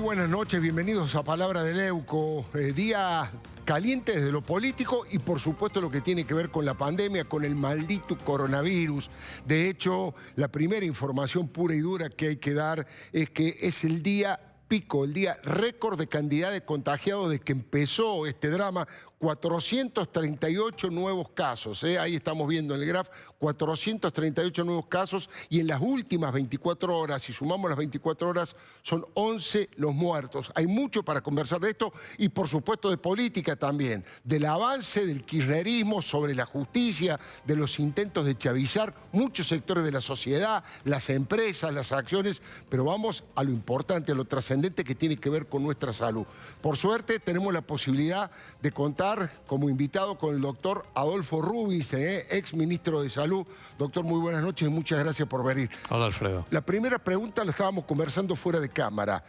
buenas noches, bienvenidos a Palabra de Leuco. Día caliente desde lo político y por supuesto lo que tiene que ver con la pandemia, con el maldito coronavirus. De hecho, la primera información pura y dura que hay que dar es que es el día pico, el día récord de cantidad de contagiados desde que empezó este drama. 438 nuevos casos, ahí estamos viendo en el graph, 438 nuevos casos y en las últimas 24 horas, si sumamos las 24 horas, son 11 los muertos. Hay mucho para conversar de esto y por supuesto de política también, del avance del kirchnerismo sobre la justicia, de los intentos de chavizar muchos sectores de la sociedad, las empresas, las acciones, pero vamos a lo importante, a lo trascendente que tiene que ver con nuestra salud. Por suerte tenemos la posibilidad de contar como invitado con el doctor Adolfo Rubinstein, ex ministro de Salud. Doctor, muy buenas noches y muchas gracias por venir. Hola, Alfredo. La primera pregunta la estábamos conversando fuera de cámara.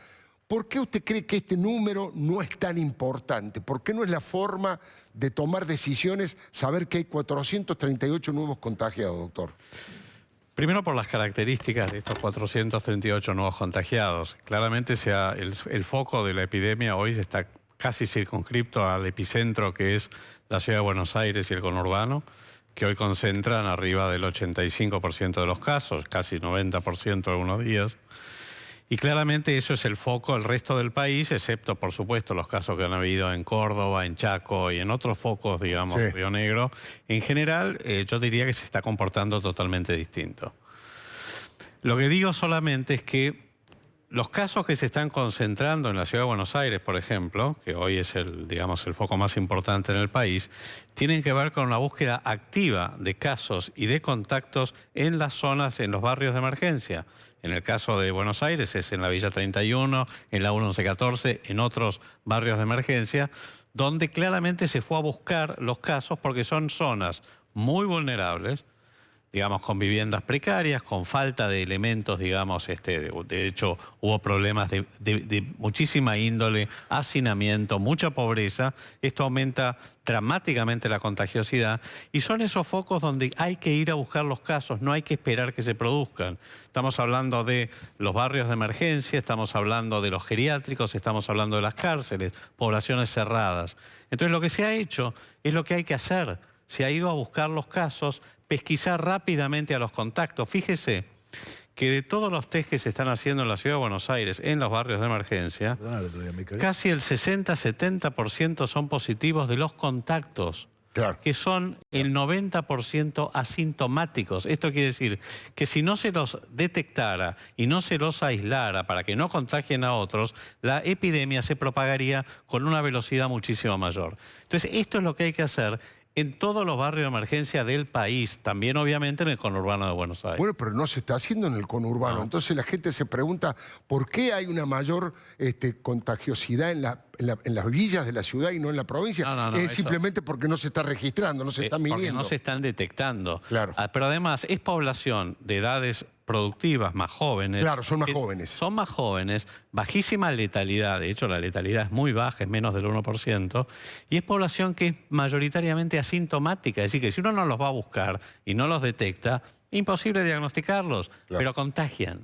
¿Por qué usted cree que este número no es tan importante? ¿Por qué no es la forma de tomar decisiones saber que hay 438 nuevos contagiados, doctor? Primero por las características de estos 438 nuevos contagiados. Claramente el foco de la epidemia hoy está casi circunscripto al epicentro que es la ciudad de Buenos Aires y el conurbano, que hoy concentran arriba del 85% de los casos, casi 90% algunos días. Y claramente eso es el foco del resto del país, excepto, por supuesto, los casos que han habido en Córdoba, en Chaco y en otros focos, digamos, sí. Río Negro. En general, yo diría que se está comportando totalmente distinto. Lo que digo solamente es que los casos que se están concentrando en la ciudad de Buenos Aires, por ejemplo, que hoy es el foco más importante en el país, tienen que ver con una búsqueda activa de casos y de contactos en las zonas, en los barrios de emergencia. En el caso de Buenos Aires es en la Villa 31, en la 1114, en otros barrios de emergencia, donde claramente se fue a buscar los casos porque son zonas muy vulnerables, digamos, con viviendas precarias, con falta de elementos, digamos, de hecho hubo problemas de muchísima índole, hacinamiento, mucha pobreza. Esto aumenta dramáticamente la contagiosidad y son esos focos donde hay que ir a buscar los casos, no hay que esperar que se produzcan. Estamos hablando de los barrios de emergencia, estamos hablando de los geriátricos, estamos hablando de las cárceles, poblaciones cerradas. Entonces lo que se ha hecho es lo que hay que hacer. Se ha ido a buscar los casos, pesquisar rápidamente a los contactos. Fíjese que de todos los test que se están haciendo en la ciudad de Buenos Aires, en los barrios de emergencia, casi el 60-70% son positivos de los contactos, claro, que son el 90% asintomáticos. Esto quiere decir que si no se los detectara y no se los aislara para que no contagien a otros, la epidemia se propagaría con una velocidad muchísimo mayor. Entonces, esto es lo que hay que hacer en todos los barrios de emergencia del país, también obviamente en el conurbano de Buenos Aires. Bueno, pero no se está haciendo en el conurbano. No. Entonces la gente se pregunta por qué hay una mayor contagiosidad en las villas de la ciudad y no en la provincia. No, es simplemente porque no se está registrando, no se está midiendo. Porque no se están detectando. Claro. Pero además es población de edades productivas, más jóvenes. Claro, son más jóvenes. Son más jóvenes, bajísima letalidad, de hecho la letalidad es muy baja, es menos del 1%, y es población que es mayoritariamente asintomática, es decir, que si uno no los va a buscar y no los detecta, imposible diagnosticarlos, claro, pero contagian.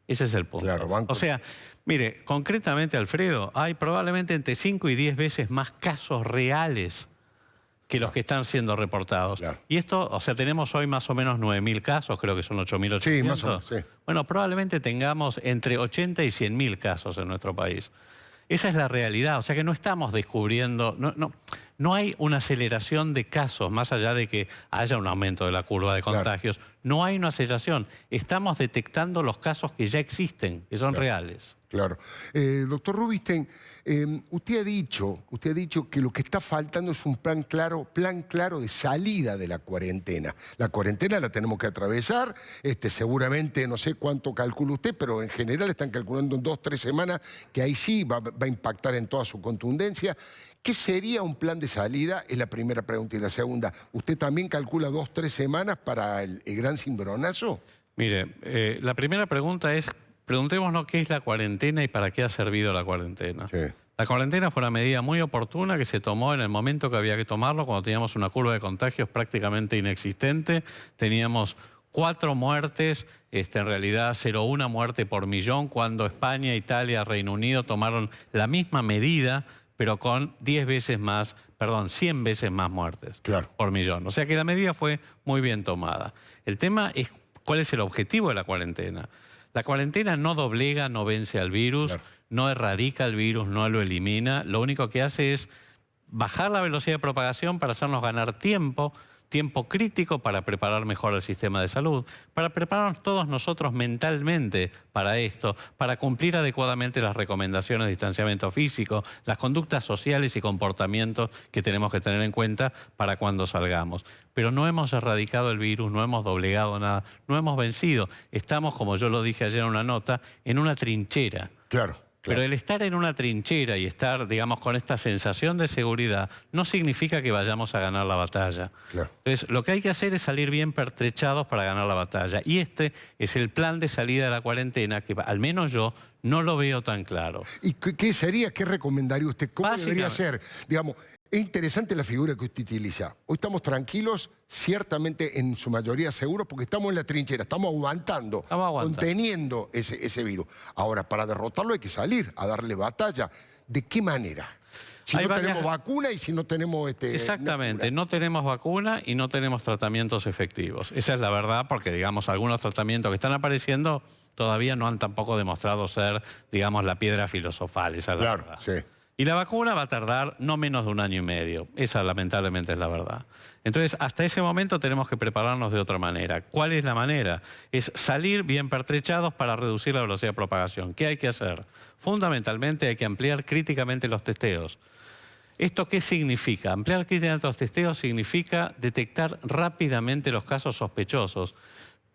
Ese es el punto. Claro, o sea, mire, concretamente, Alfredo, hay probablemente entre 5 y 10 veces más casos reales que los que están siendo reportados. Claro. Y esto, o sea, tenemos hoy más o menos 9.000 casos, creo que son 8.800. Sí, más o menos, sí. Bueno, probablemente tengamos entre 80 y 100.000 casos en nuestro país. Esa es la realidad, o sea que no estamos descubriendo, no hay una aceleración de casos, más allá de que haya un aumento de la curva de contagios, claro, no hay una aceleración. Estamos detectando los casos que ya existen, que son, claro, reales. Claro. Doctor Rubinstein, usted ha dicho que lo que está faltando es un plan claro de salida de la cuarentena. La cuarentena la tenemos que atravesar, seguramente, no sé cuánto calcula usted, pero en general están calculando en 2-3 semanas, que ahí sí va a impactar en toda su contundencia. ¿Qué sería un plan de salida? Es la primera pregunta. Y la segunda, ¿usted también calcula 2-3 semanas para el gran cimbronazo? Mire, la primera pregunta es, preguntémonos qué es la cuarentena y para qué ha servido la cuarentena. Sí. La cuarentena fue una medida muy oportuna que se tomó en el momento que había que tomarlo, cuando teníamos una curva de contagios prácticamente inexistente, teníamos 4 muertes, en realidad 0,1 muerte por millón, cuando España, Italia, Reino Unido tomaron la misma medida, pero con 100 veces más muertes por millón. O sea que la medida fue muy bien tomada. El tema es cuál es el objetivo de la cuarentena. La cuarentena no doblega, no vence al virus, no erradica el virus, no lo elimina. Lo único que hace es bajar la velocidad de propagación para hacernos ganar tiempo crítico para preparar mejor el sistema de salud, para prepararnos todos nosotros mentalmente para esto, para cumplir adecuadamente las recomendaciones de distanciamiento físico, las conductas sociales y comportamientos que tenemos que tener en cuenta para cuando salgamos. Pero no hemos erradicado el virus, no hemos doblegado nada, no hemos vencido. Estamos, como yo lo dije ayer en una nota, en una trinchera. Claro. Pero el estar en una trinchera y estar, digamos, con esta sensación de seguridad no significa que vayamos a ganar la batalla. Entonces, lo que hay que hacer es salir bien pertrechados para ganar la batalla. Y este es el plan de salida de la cuarentena que, al menos yo, no lo veo tan claro. ¿Y qué sería? ¿Qué recomendaría usted? ¿Cómo debería ser? Digamos, es interesante la figura que usted utiliza. Hoy estamos tranquilos, ciertamente en su mayoría seguros, porque estamos en la trinchera, estamos aguantando, conteniendo ese virus. Ahora, para derrotarlo hay que salir a darle batalla. ¿De qué manera? Si no tenemos vacuna y si no tenemos... Exactamente, no tenemos vacuna y no tenemos tratamientos efectivos. Esa es la verdad, porque, digamos, algunos tratamientos que están apareciendo todavía no han tampoco demostrado ser, digamos, la piedra filosofal. Esa es la verdad. Sí. Y la vacuna va a tardar no menos de 1 año y medio. Esa, lamentablemente, es la verdad. Entonces, hasta ese momento tenemos que prepararnos de otra manera. ¿Cuál es la manera? Es salir bien pertrechados para reducir la velocidad de propagación. ¿Qué hay que hacer? Fundamentalmente hay que ampliar críticamente los testeos. ¿Esto qué significa? Ampliar críticamente los testeos significa detectar rápidamente los casos sospechosos.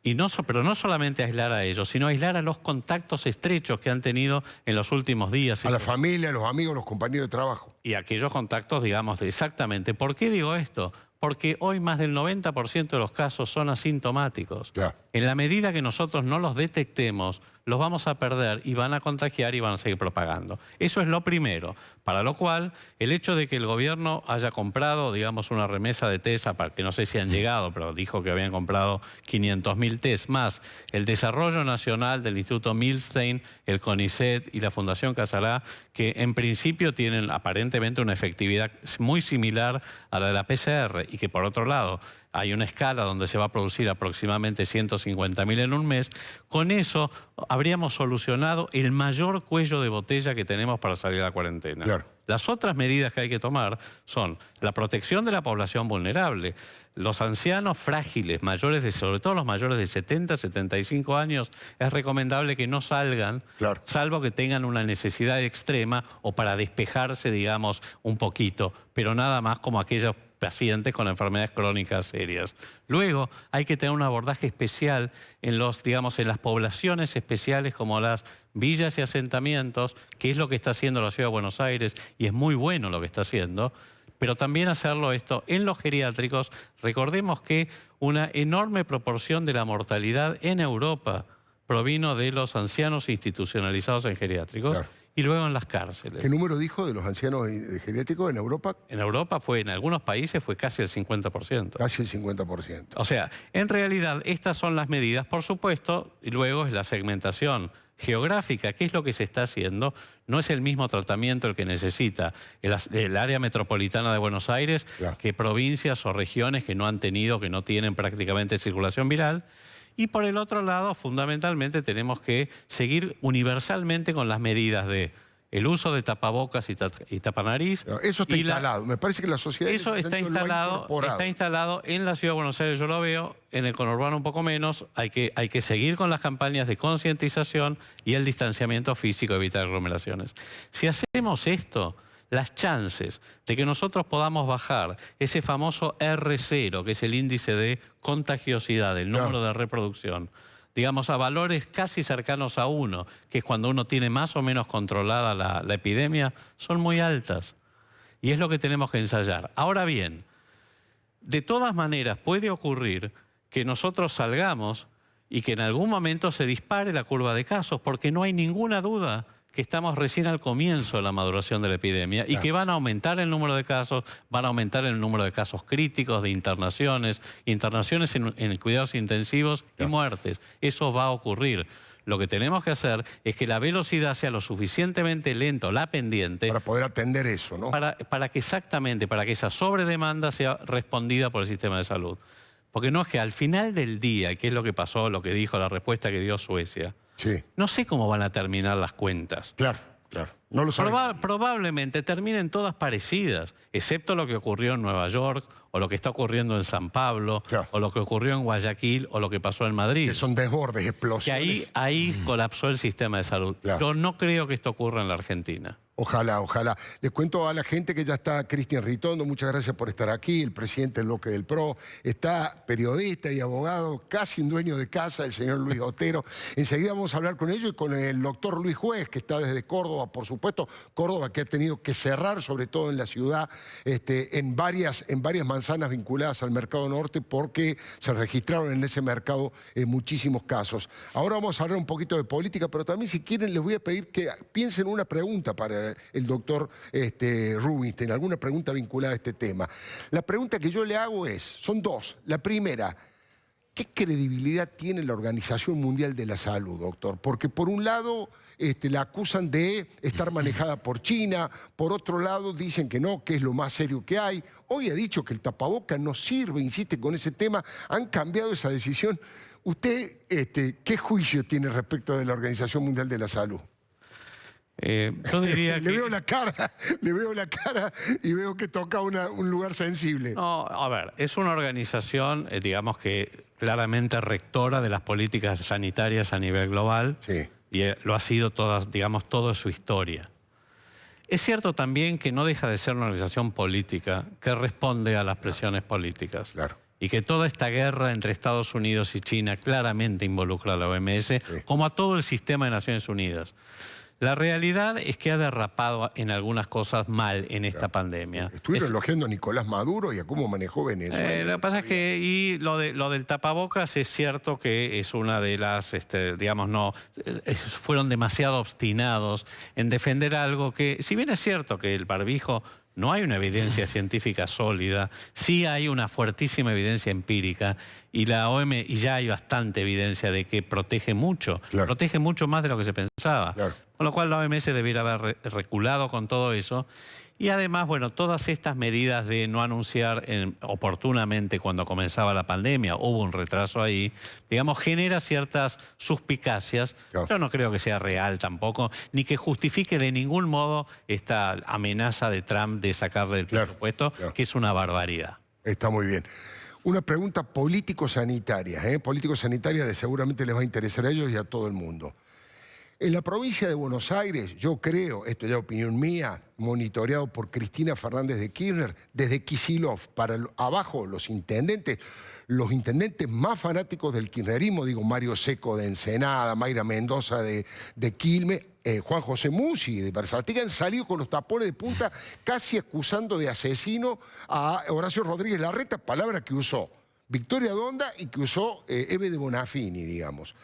Pero no solamente aislar a ellos, sino aislar a los contactos estrechos que han tenido en los últimos días. A la familia, a los amigos, a los compañeros de trabajo. Y aquellos contactos, digamos, exactamente. ¿Por qué digo esto? Porque hoy más del 90% de los casos son asintomáticos. En la medida que nosotros no los detectemos, los vamos a perder y van a contagiar y van a seguir propagando. Eso es lo primero. Para lo cual, el hecho de que el gobierno haya comprado, digamos, una remesa de test, que no sé si han llegado, pero dijo que habían comprado 500.000 test más, el desarrollo nacional del Instituto Milstein, el CONICET y la Fundación Casalá, que en principio tienen aparentemente una efectividad muy similar a la de la PCR y que, por otro lado, hay una escala donde se va a producir aproximadamente 150.000 en un mes. Con eso habríamos solucionado el mayor cuello de botella que tenemos para salir de la cuarentena. Las otras medidas que hay que tomar son la protección de la población vulnerable. Los ancianos frágiles, sobre todo los mayores de 70, 75 años, es recomendable que no salgan, salvo que tengan una necesidad extrema o para despejarse, digamos, un poquito, pero nada más como aquellos pacientes con enfermedades crónicas serias. Luego hay que tener un abordaje especial en en las poblaciones especiales como las villas y asentamientos, que es lo que está haciendo la Ciudad de Buenos Aires y es muy bueno lo que está haciendo, pero también hacerlo esto en los geriátricos. Recordemos que una enorme proporción de la mortalidad en Europa provino de los ancianos institucionalizados en geriátricos. Y luego en las cárceles. ¿Qué número dijo de los ancianos geriátricos en Europa? En Europa en algunos países fue casi el 50%. Casi el 50%. O sea, en realidad estas son las medidas, por supuesto, y luego es la segmentación geográfica. ¿Qué es lo que se está haciendo? No es el mismo tratamiento el que necesita el área metropolitana de Buenos Aires que provincias o regiones que no han tenido, que no tienen prácticamente circulación viral. Y por el otro lado, fundamentalmente, tenemos que seguir universalmente con las medidas de el uso de tapabocas y tapanariz. Eso está instalado. Me parece que la sociedad... Eso está instalado en la Ciudad de Buenos Aires, yo lo veo, en el conurbano un poco menos. Hay que seguir con las campañas de concientización y el distanciamiento físico, evitar aglomeraciones. Si hacemos esto, las chances de que nosotros podamos bajar ese famoso R0, que es el índice de contagiosidad, el número de reproducción, digamos a valores casi cercanos a 1, que es cuando uno tiene más o menos controlada la epidemia, son muy altas. Y es lo que tenemos que ensayar. Ahora bien, de todas maneras puede ocurrir que nosotros salgamos y que en algún momento se dispare la curva de casos, porque no hay ninguna duda que estamos recién al comienzo de la maduración de la epidemia y que van a aumentar el número de casos, van a aumentar el número de casos críticos, de internaciones en cuidados intensivos y muertes. Eso va a ocurrir. Lo que tenemos que hacer es que la velocidad sea lo suficientemente lento, la pendiente... Para poder atender eso, ¿no? Para que exactamente, para que esa sobredemanda sea respondida por el sistema de salud. Porque no es que al final del día, que es lo que pasó, lo que dijo, la respuesta que dio Suecia, sí. No sé cómo van a terminar las cuentas. Claro, claro. No lo sabemos. Probablemente terminen todas parecidas, excepto lo que ocurrió en Nueva York, o lo que está ocurriendo en San Pablo, claro, o lo que ocurrió en Guayaquil, o lo que pasó en Madrid. Que son desbordes, explosiones. Que ahí colapsó el sistema de salud. Claro. Yo no creo que esto ocurra en la Argentina. Ojalá, ojalá. Les cuento a la gente que ya está Cristian Ritondo, muchas gracias por estar aquí, el presidente del bloque del PRO, está periodista y abogado, casi un dueño de casa, el señor Luis Otero. Enseguida vamos a hablar con ellos y con el doctor Luis Juez, que está desde Córdoba, por supuesto, Córdoba que ha tenido que cerrar, sobre todo en la ciudad, en varias manzanas vinculadas al mercado norte, porque se registraron en ese mercado muchísimos casos. Ahora vamos a hablar un poquito de política, pero también si quieren les voy a pedir que piensen una pregunta para el doctor Rubinstein, alguna pregunta vinculada a este tema. La pregunta que yo le hago son dos. La primera, ¿qué credibilidad tiene la Organización Mundial de la Salud, doctor? Porque por un lado la acusan de estar manejada por China, por otro lado dicen que no, que es lo más serio que hay. Hoy ha dicho que el tapaboca no sirve, insiste con ese tema. Han cambiado esa decisión. ¿Usted qué juicio tiene respecto de la Organización Mundial de la Salud? Yo diría que... le veo la cara y veo que toca un lugar sensible. No, a ver, es una organización, digamos que claramente rectora de las políticas sanitarias a nivel global. Sí. Y lo ha sido toda su historia. Es cierto también que no deja de ser una organización política que responde a las presiones políticas. Claro. Y que toda esta guerra entre Estados Unidos y China claramente involucra a la OMS, sí, como a todo el sistema de Naciones Unidas. La realidad es que ha derrapado en algunas cosas mal en esta pandemia. Estuvieron elogiando a Nicolás Maduro y a cómo manejó Venezuela. Lo que pasa es que y lo del tapabocas es cierto que es una de las, fueron demasiado obstinados en defender algo que, si bien es cierto que el barbijo no hay una evidencia científica sólida, sí hay una fuertísima evidencia empírica y la OMS, y ya hay bastante evidencia de que protege mucho, claro, protege mucho más de lo que se pensaba. Claro. Con lo cual la OMS debiera haber reculado con todo eso. Y además, bueno, todas estas medidas de no anunciar oportunamente cuando comenzaba la pandemia, hubo un retraso ahí, digamos, genera ciertas suspicacias. Claro. Yo no creo que sea real tampoco, ni que justifique de ningún modo esta amenaza de Trump de sacarle el presupuesto, claro, que es una barbaridad. Está muy bien. Una pregunta político-sanitaria, político-sanitaria seguramente les va a interesar a ellos y a todo el mundo. En la provincia de Buenos Aires, yo creo, esto ya es opinión mía, monitoreado por Cristina Fernández de Kirchner, desde Kicillof para abajo, los intendentes más fanáticos del kirchnerismo, digo Mario Seco de Ensenada, Mayra Mendoza de Quilmes, Juan José Musi de Versatiga, han salido con los tapones de punta casi acusando de asesino a Horacio Rodríguez Larreta, palabra que usó Victoria Donda y que usó Eve de Bonafini, digamos,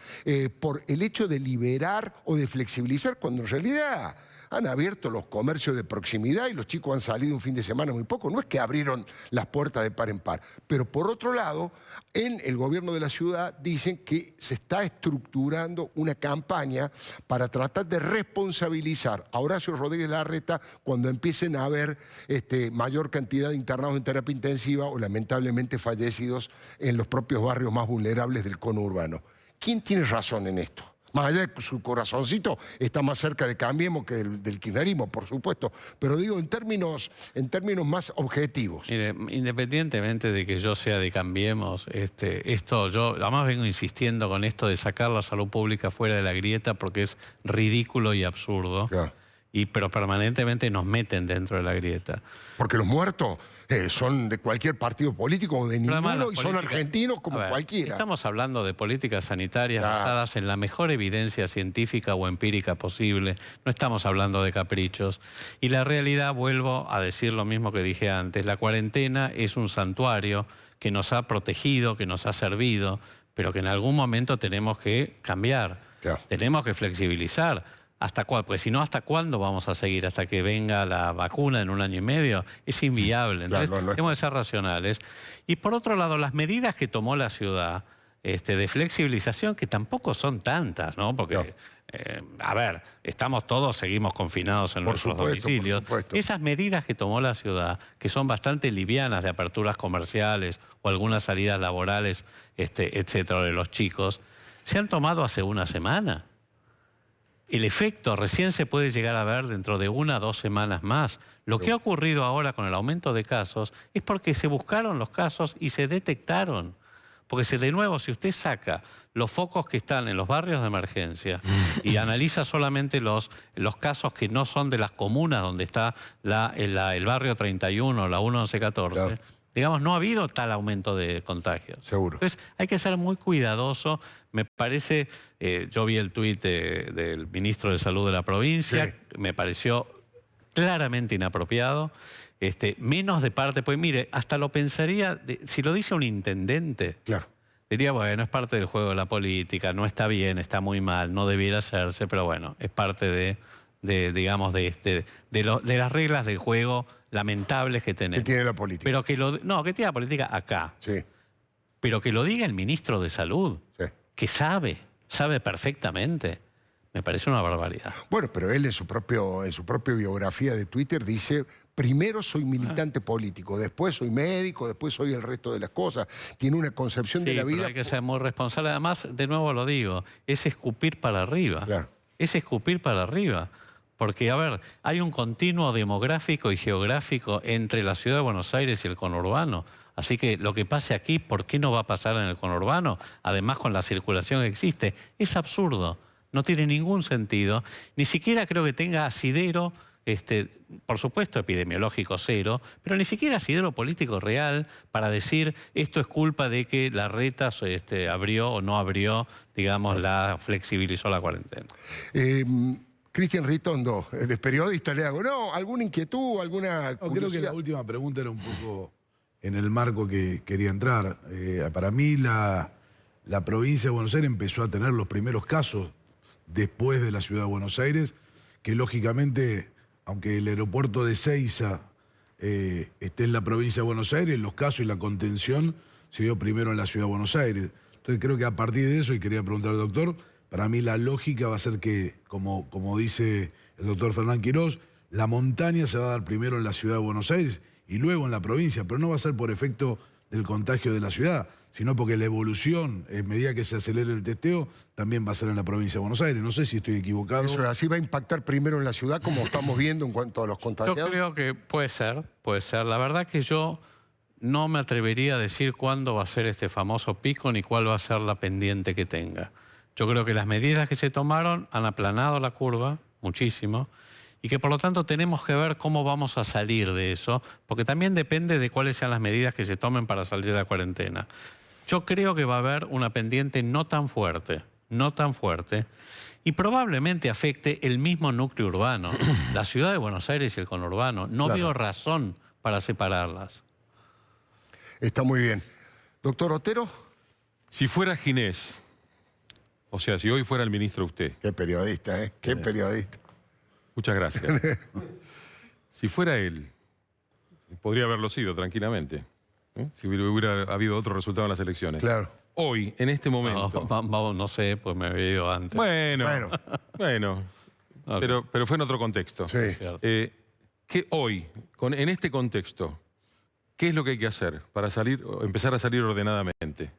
por el hecho de liberar o de flexibilizar, cuando en realidad han abierto los comercios de proximidad y los chicos han salido un fin de semana muy poco. No es que abrieron las puertas de par en par. Pero por otro lado, en el gobierno de la ciudad dicen que se está estructurando una campaña para tratar de responsabilizar a Horacio Rodríguez Larreta cuando empiecen a haber mayor cantidad de internados en terapia intensiva o lamentablemente fallecidos en los propios barrios más vulnerables del conurbano. ¿Quién tiene razón en esto? Más allá de que su corazoncito está más cerca de Cambiemos que del kirchnerismo, por supuesto. Pero digo, en términos más objetivos. Mire, independientemente de que yo sea de Cambiemos, yo además vengo insistiendo con esto de sacar la salud pública fuera de la grieta porque es ridículo y absurdo. Claro. Pero permanentemente nos meten dentro de la grieta. Porque los muertos son de cualquier partido político o de ninguno y son argentinos como cualquiera. Estamos hablando de políticas sanitarias basadas en la mejor evidencia científica o empírica posible. No estamos hablando de caprichos. Y la realidad, vuelvo a decir lo mismo que dije antes, la cuarentena es un santuario que nos ha protegido, que nos ha servido, pero que en algún momento tenemos que cambiar. Claro. Tenemos que flexibilizar. ¿Hasta cuándo? Porque si no, ¿hasta cuándo vamos a seguir? ¿Hasta que venga la vacuna en 1 año y medio? Es inviable. Entonces, Claro, no es... tenemos que ser racionales. Y por otro lado, las medidas que tomó la ciudad de flexibilización, que tampoco son tantas, ¿no? Porque, No. a ver, seguimos confinados en nuestros domicilios. Por supuesto. Esas medidas que tomó la ciudad, que son bastante livianas de aperturas comerciales o algunas salidas laborales, etcétera, de los chicos, se han tomado hace 1 semana. El efecto recién se puede llegar a ver dentro de 1 o 2 semanas más. Lo que ha ocurrido ahora con el aumento de casos es porque se buscaron los casos y se detectaron. Porque de nuevo, si usted saca los focos que están en los barrios de emergencia y analiza solamente los casos que no son de las comunas donde está el barrio 31, la 1114, claro, digamos, no ha habido tal aumento de contagios. Seguro. Entonces, hay que ser muy cuidadoso. Me parece, yo vi el tuit del ministro de Salud de la provincia, sí, me pareció claramente inapropiado. Menos de parte, pues mire, hasta lo pensaría, si lo dice un intendente, claro, diría, bueno, es parte del juego de la política, no está bien, está muy mal, no debiera hacerse, pero bueno, es parte digamos, de las reglas del juego lamentables que tenemos. Que tiene la política. Pero que tiene la política acá. Sí. Pero que lo diga el ministro de Salud, sí, que sabe perfectamente. Me parece una barbaridad. Bueno, pero él en su propia biografía de Twitter dice: primero soy militante político, después soy médico, después soy el resto de las cosas. Tiene una concepción de la vida... Pero hay que ser muy responsable. Además, de nuevo lo digo, es escupir para arriba. Claro. Es escupir para arriba. Porque, a ver, hay un continuo demográfico y geográfico entre la ciudad de Buenos Aires y el conurbano. Así que lo que pase aquí, ¿por qué no va a pasar en el conurbano? Además, con la circulación que existe. Es absurdo. No tiene ningún sentido. Ni siquiera creo que tenga asidero, por supuesto epidemiológico cero, pero ni siquiera asidero político real para decir esto es culpa de que Larreta abrió o no abrió, digamos, flexibilizó la cuarentena. Cristian Ritondo, de periodista, le hago, ¿no? ¿Alguna inquietud, alguna curiosidad? Creo que la última pregunta era un poco en el marco que quería entrar. Para mí la provincia de Buenos Aires empezó a tener los primeros casos después de la ciudad de Buenos Aires, que lógicamente, aunque el aeropuerto de Ezeiza esté en la provincia de Buenos Aires, los casos y la contención se dio primero en la ciudad de Buenos Aires. Entonces creo que a partir de eso, y quería preguntar al doctor, para mí la lógica va a ser que, como dice el doctor Fernán Quirós, la montaña se va a dar primero en la ciudad de Buenos Aires y luego en la provincia, pero no va a ser por efecto del contagio de la ciudad, sino porque la evolución, en medida que se acelere el testeo, también va a ser en la provincia de Buenos Aires. No sé si estoy equivocado. Eso, así va a impactar primero en la ciudad, como estamos viendo en cuanto a los contagiados. Yo creo que puede ser, puede ser. La verdad que yo no me atrevería a decir cuándo va a ser este famoso pico ni cuál va a ser la pendiente que tenga. Yo creo que las medidas que se tomaron han aplanado la curva muchísimo y que por lo tanto tenemos que ver cómo vamos a salir de eso, porque también depende de cuáles sean las medidas que se tomen para salir de la cuarentena. Yo creo que va a haber una pendiente no tan fuerte, y probablemente afecte el mismo núcleo urbano. La ciudad de Buenos Aires y el conurbano. No veo razón para separarlas. Está muy bien. Doctor Otero. Si fuera Ginés, o sea, si hoy fuera el ministro usted. Qué periodista, ¿eh? Qué periodista. Muchas gracias. Si fuera él, podría haberlo sido tranquilamente. Si hubiera habido otro resultado en las elecciones. Claro. Hoy, en este momento... No sé, pues me había ido antes. Bueno. Okay. Pero fue en otro contexto. Sí. Que hoy, en este contexto, ¿qué es lo que hay que hacer para empezar a salir ordenadamente?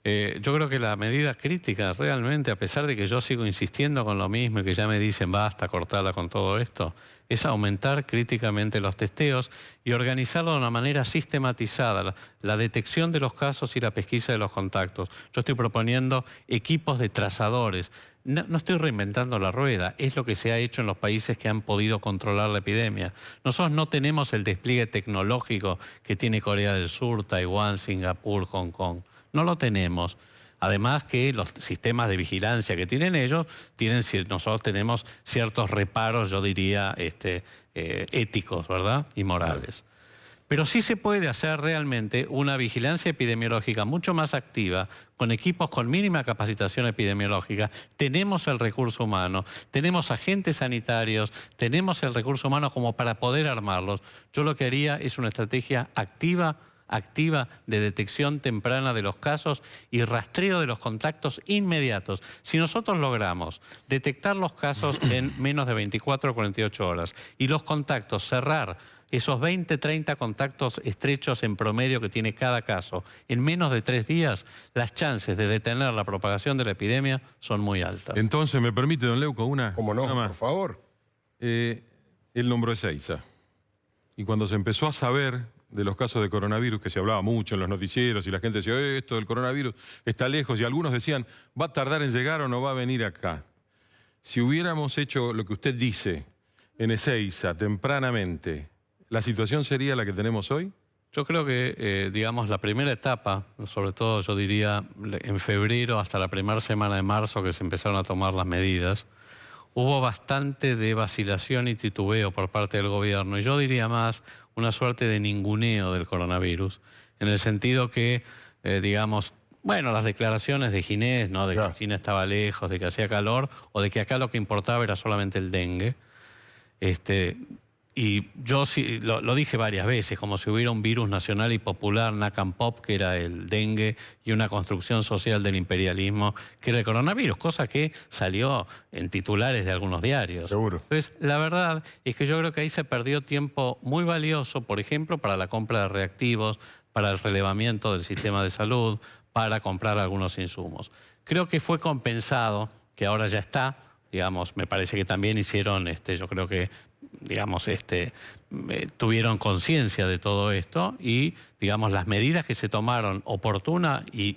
Yo creo que la medida crítica realmente, a pesar de que yo sigo insistiendo con lo mismo y que ya me dicen basta, cortarla con todo esto, es aumentar críticamente los testeos y organizarlo de una manera sistematizada, la detección de los casos y la pesquisa de los contactos. Yo estoy proponiendo equipos de trazadores. No estoy reinventando la rueda, es lo que se ha hecho en los países que han podido controlar la epidemia. Nosotros no tenemos el despliegue tecnológico que tiene Corea del Sur, Taiwán, Singapur, Hong Kong. No lo tenemos. Además que los sistemas de vigilancia que tienen ellos, nosotros tenemos ciertos reparos, yo diría, éticos, ¿verdad? Y morales. Pero sí se puede hacer realmente una vigilancia epidemiológica mucho más activa, con equipos con mínima capacitación epidemiológica. Tenemos el recurso humano, tenemos agentes sanitarios, tenemos el recurso humano como para poder armarlos. Yo lo que haría es una estrategia activa de detección temprana de los casos y rastreo de los contactos inmediatos. Si nosotros logramos detectar los casos en menos de 24 o 48 horas y los contactos, cerrar esos 20, 30 contactos estrechos en promedio que tiene cada caso en menos de 3 días, las chances de detener la propagación de la epidemia son muy altas. Entonces, ¿me permite, don Leuco, una? ¿Cómo no? Una más. Por favor. Él nombró Ezeiza. Y cuando se empezó a saber de los casos de coronavirus, que se hablaba mucho en los noticieros y la gente decía, esto del coronavirus está lejos, y algunos decían, ¿va a tardar en llegar o no va a venir acá? Si hubiéramos hecho lo que usted dice en Ezeiza tempranamente, ¿la situación sería la que tenemos hoy? Yo creo que, digamos, la primera etapa, sobre todo yo diría en febrero hasta la primera semana de marzo que se empezaron a tomar las medidas, hubo bastante de vacilación y titubeo por parte del gobierno. Y yo diría más una suerte de ninguneo del coronavirus, en el sentido que, digamos, bueno, las declaraciones de Ginés, ¿no? De que China estaba lejos, de que hacía calor, o de que acá lo que importaba era solamente el dengue. Y yo sí, lo dije varias veces, como si hubiera un virus nacional y popular, Nacan Pop, que era el dengue, y una construcción social del imperialismo, que era el coronavirus, cosa que salió en titulares de algunos diarios. Seguro. Entonces, la verdad es que yo creo que ahí se perdió tiempo muy valioso, por ejemplo, para la compra de reactivos, para el relevamiento del sistema de salud, para comprar algunos insumos. Creo que fue compensado, que ahora ya está, digamos, me parece que también hicieron, yo creo que, digamos, tuvieron conciencia de todo esto y, digamos, las medidas que se tomaron oportunamente y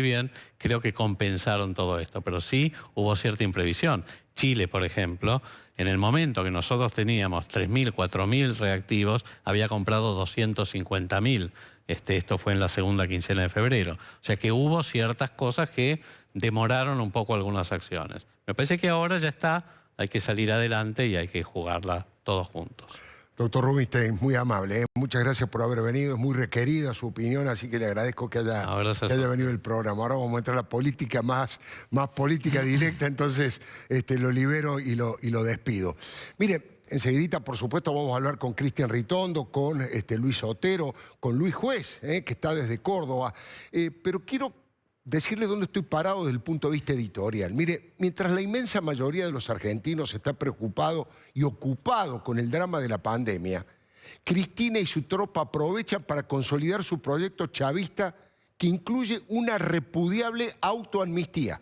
bien, creo que compensaron todo esto. Pero sí hubo cierta imprevisión. Chile, por ejemplo, en el momento que nosotros teníamos 3.000, 4.000 reactivos, había comprado 250.000. Esto fue en la segunda quincena de febrero. O sea que hubo ciertas cosas que demoraron un poco algunas acciones. Me parece que ahora ya está, hay que salir adelante y hay que jugarla todos juntos. Doctor Rubinstein, muy amable. Muchas gracias por haber venido. Es muy requerida su opinión, así que le agradezco que haya venido el programa. Ahora vamos a entrar a la política más política directa, entonces lo libero y lo despido. Mire, enseguidita, por supuesto, vamos a hablar con Cristian Ritondo, con Luis Otero, con Luis Juez, que está desde Córdoba. Pero quiero decirle dónde estoy parado desde el punto de vista editorial. Mire, mientras la inmensa mayoría de los argentinos está preocupado y ocupado con el drama de la pandemia, Cristina y su tropa aprovechan para consolidar su proyecto chavista que incluye una repudiable autoamnistía.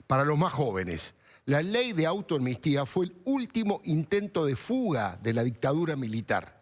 Para los más jóvenes, la ley de autoamnistía fue el último intento de fuga de la dictadura militar.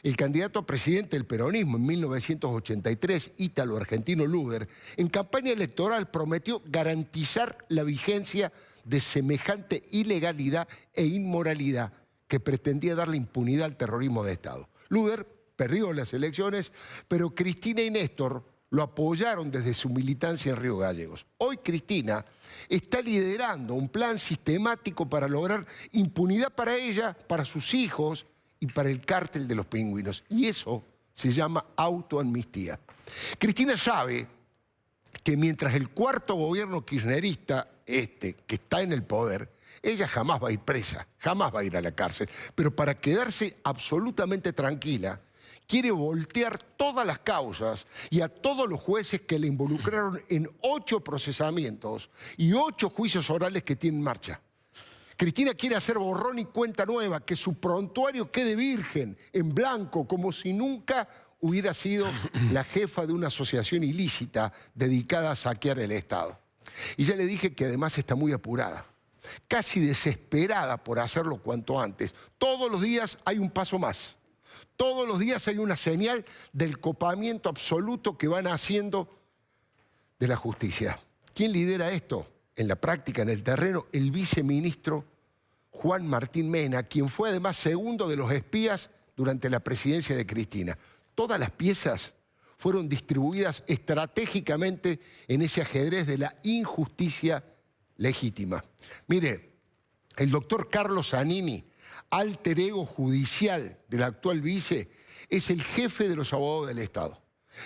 El candidato a presidente del peronismo en 1983, ítalo-argentino Luder, en campaña electoral prometió garantizar la vigencia de semejante ilegalidad e inmoralidad que pretendía darle impunidad al terrorismo de Estado. Luder perdió las elecciones, pero Cristina y Néstor lo apoyaron desde su militancia en Río Gallegos. Hoy Cristina está liderando un plan sistemático para lograr impunidad para ella, para sus hijos y para el cártel de los pingüinos. Y eso se llama autoamnistía. Cristina sabe que mientras el cuarto gobierno kirchnerista, que está en el poder, ella jamás va a ir presa, jamás va a ir a la cárcel. Pero para quedarse absolutamente tranquila, quiere voltear todas las causas y a todos los jueces que le involucraron en 8 procesamientos y 8 juicios orales que tiene en marcha. Cristina quiere hacer borrón y cuenta nueva, que su prontuario quede virgen, en blanco, como si nunca hubiera sido la jefa de una asociación ilícita dedicada a saquear el Estado. Y ya le dije que además está muy apurada, casi desesperada por hacerlo cuanto antes. Todos los días hay un paso más. Todos los días hay una señal del copamiento absoluto que van haciendo de la justicia. ¿Quién lidera esto? En la práctica, en el terreno, el viceministro Juan Martín Mena, quien fue además segundo de los espías durante la presidencia de Cristina. Todas las piezas fueron distribuidas estratégicamente en ese ajedrez de la injusticia legítima. Mire, el doctor Carlos Zanini alter ego judicial del actual vice, es el jefe de los abogados del Estado.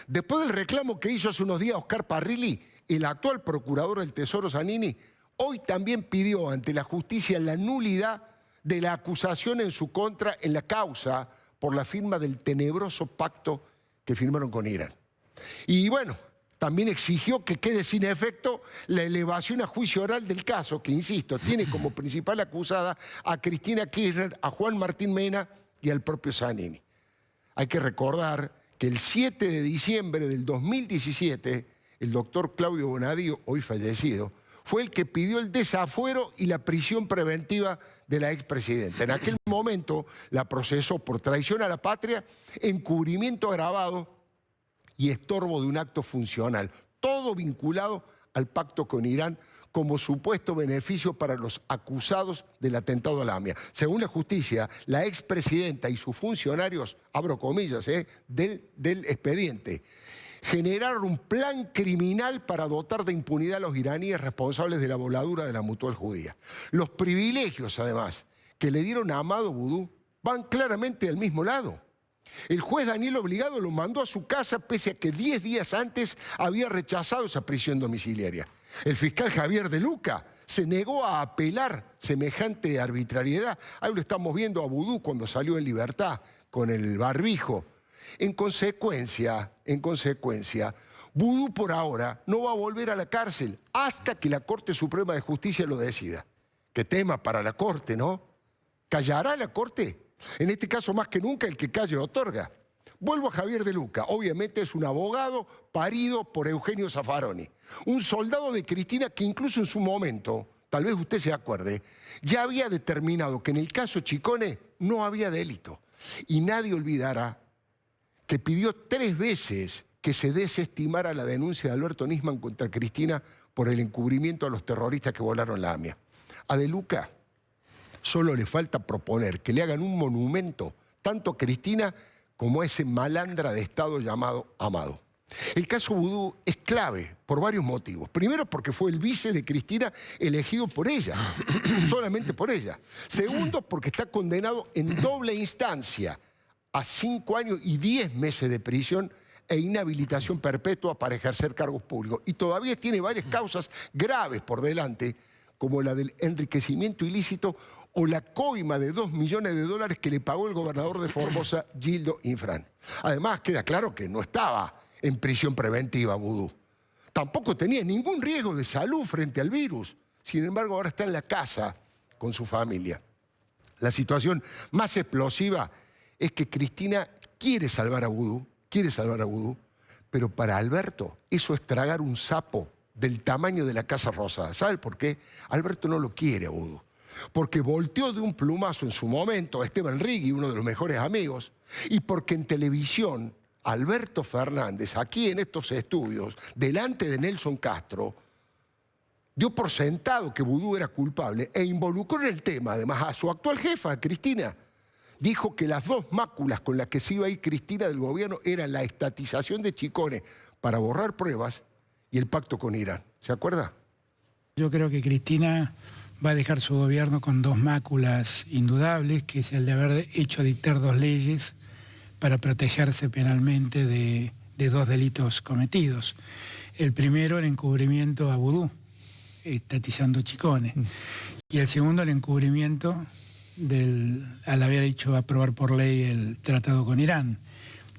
Después del reclamo que hizo hace unos días Oscar Parrilli, el actual procurador del Tesoro Zanini, hoy también pidió ante la justicia la nulidad de la acusación en su contra en la causa por la firma del tenebroso pacto que firmaron con Irán. Y bueno, también exigió que quede sin efecto la elevación a juicio oral del caso, que, insisto, tiene como principal acusada a Cristina Kirchner, a Juan Martín Mena y al propio Zanini. Hay que recordar que el 7 de diciembre del 2017, el doctor Claudio Bonadío, hoy fallecido, fue el que pidió el desafuero y la prisión preventiva de la expresidenta. En aquel momento la procesó por traición a la patria, encubrimiento agravado y estorbo de un acto funcional, todo vinculado al pacto con Irán como supuesto beneficio para los acusados del atentado a la AMIA. Según la justicia, la expresidenta y sus funcionarios, abro comillas, del expediente, generaron un plan criminal para dotar de impunidad a los iraníes responsables de la voladura de la Mutual Judía. Los privilegios, además, que le dieron a Amado Boudou van claramente del mismo lado. El juez Daniel Obligado lo mandó a su casa pese a que 10 días antes había rechazado esa prisión domiciliaria. El fiscal Javier De Luca se negó a apelar semejante arbitrariedad. Ahí lo estamos viendo a Boudou cuando salió en libertad con el barbijo. En consecuencia, Boudou por ahora no va a volver a la cárcel hasta que la Corte Suprema de Justicia lo decida. Qué tema para la Corte, ¿no? ¿Callará la Corte? En este caso, más que nunca, el que calle otorga. Vuelvo a Javier De Luca. Obviamente es un abogado parido por Eugenio Zaffaroni. Un soldado de Cristina que incluso en su momento, tal vez usted se acuerde, ya había determinado que en el caso Chicone no había delito. Y nadie olvidará que pidió 3 veces que se desestimara la denuncia de Alberto Nisman contra Cristina por el encubrimiento a los terroristas que volaron la AMIA. A De Luca solo le falta proponer que le hagan un monumento tanto a Cristina como a ese malandra de Estado llamado Amado. El caso Boudou es clave por varios motivos. Primero, porque fue el vice de Cristina elegido por ella, solamente por ella. Segundo, porque está condenado en doble instancia a 5 años y 10 meses de prisión e inhabilitación perpetua para ejercer cargos públicos. Y todavía tiene varias causas graves por delante, como la del enriquecimiento ilícito o la coima de $2 millones que le pagó el gobernador de Formosa, Gildo Infran. Además, queda claro que no estaba en prisión preventiva Boudou. Tampoco tenía ningún riesgo de salud frente al virus. Sin embargo, ahora está en la casa con su familia. La situación más explosiva es que Cristina quiere salvar a Boudou, pero para Alberto eso es tragar un sapo del tamaño de la Casa Rosada. ¿Sabe por qué? Alberto no lo quiere a Boudou. Porque volteó de un plumazo en su momento a Esteban Rigui, uno de los mejores amigos, y porque en televisión Alberto Fernández, aquí en estos estudios, delante de Nelson Castro, dio por sentado que Boudou era culpable e involucró en el tema, además, a su actual jefa, Cristina. Dijo que las 2 máculas con las que se iba a ir Cristina del gobierno eran la estatización de Chicone para borrar pruebas y el pacto con Irán. ¿Se acuerda? Yo creo que Cristina va a dejar su gobierno con 2 máculas indudables, que es el de haber hecho dictar 2 leyes para protegerse penalmente de 2 delitos cometidos. El primero, el encubrimiento a Boudou, estatizando Chicone. Y el segundo, el encubrimiento al haber hecho aprobar por ley el tratado con Irán,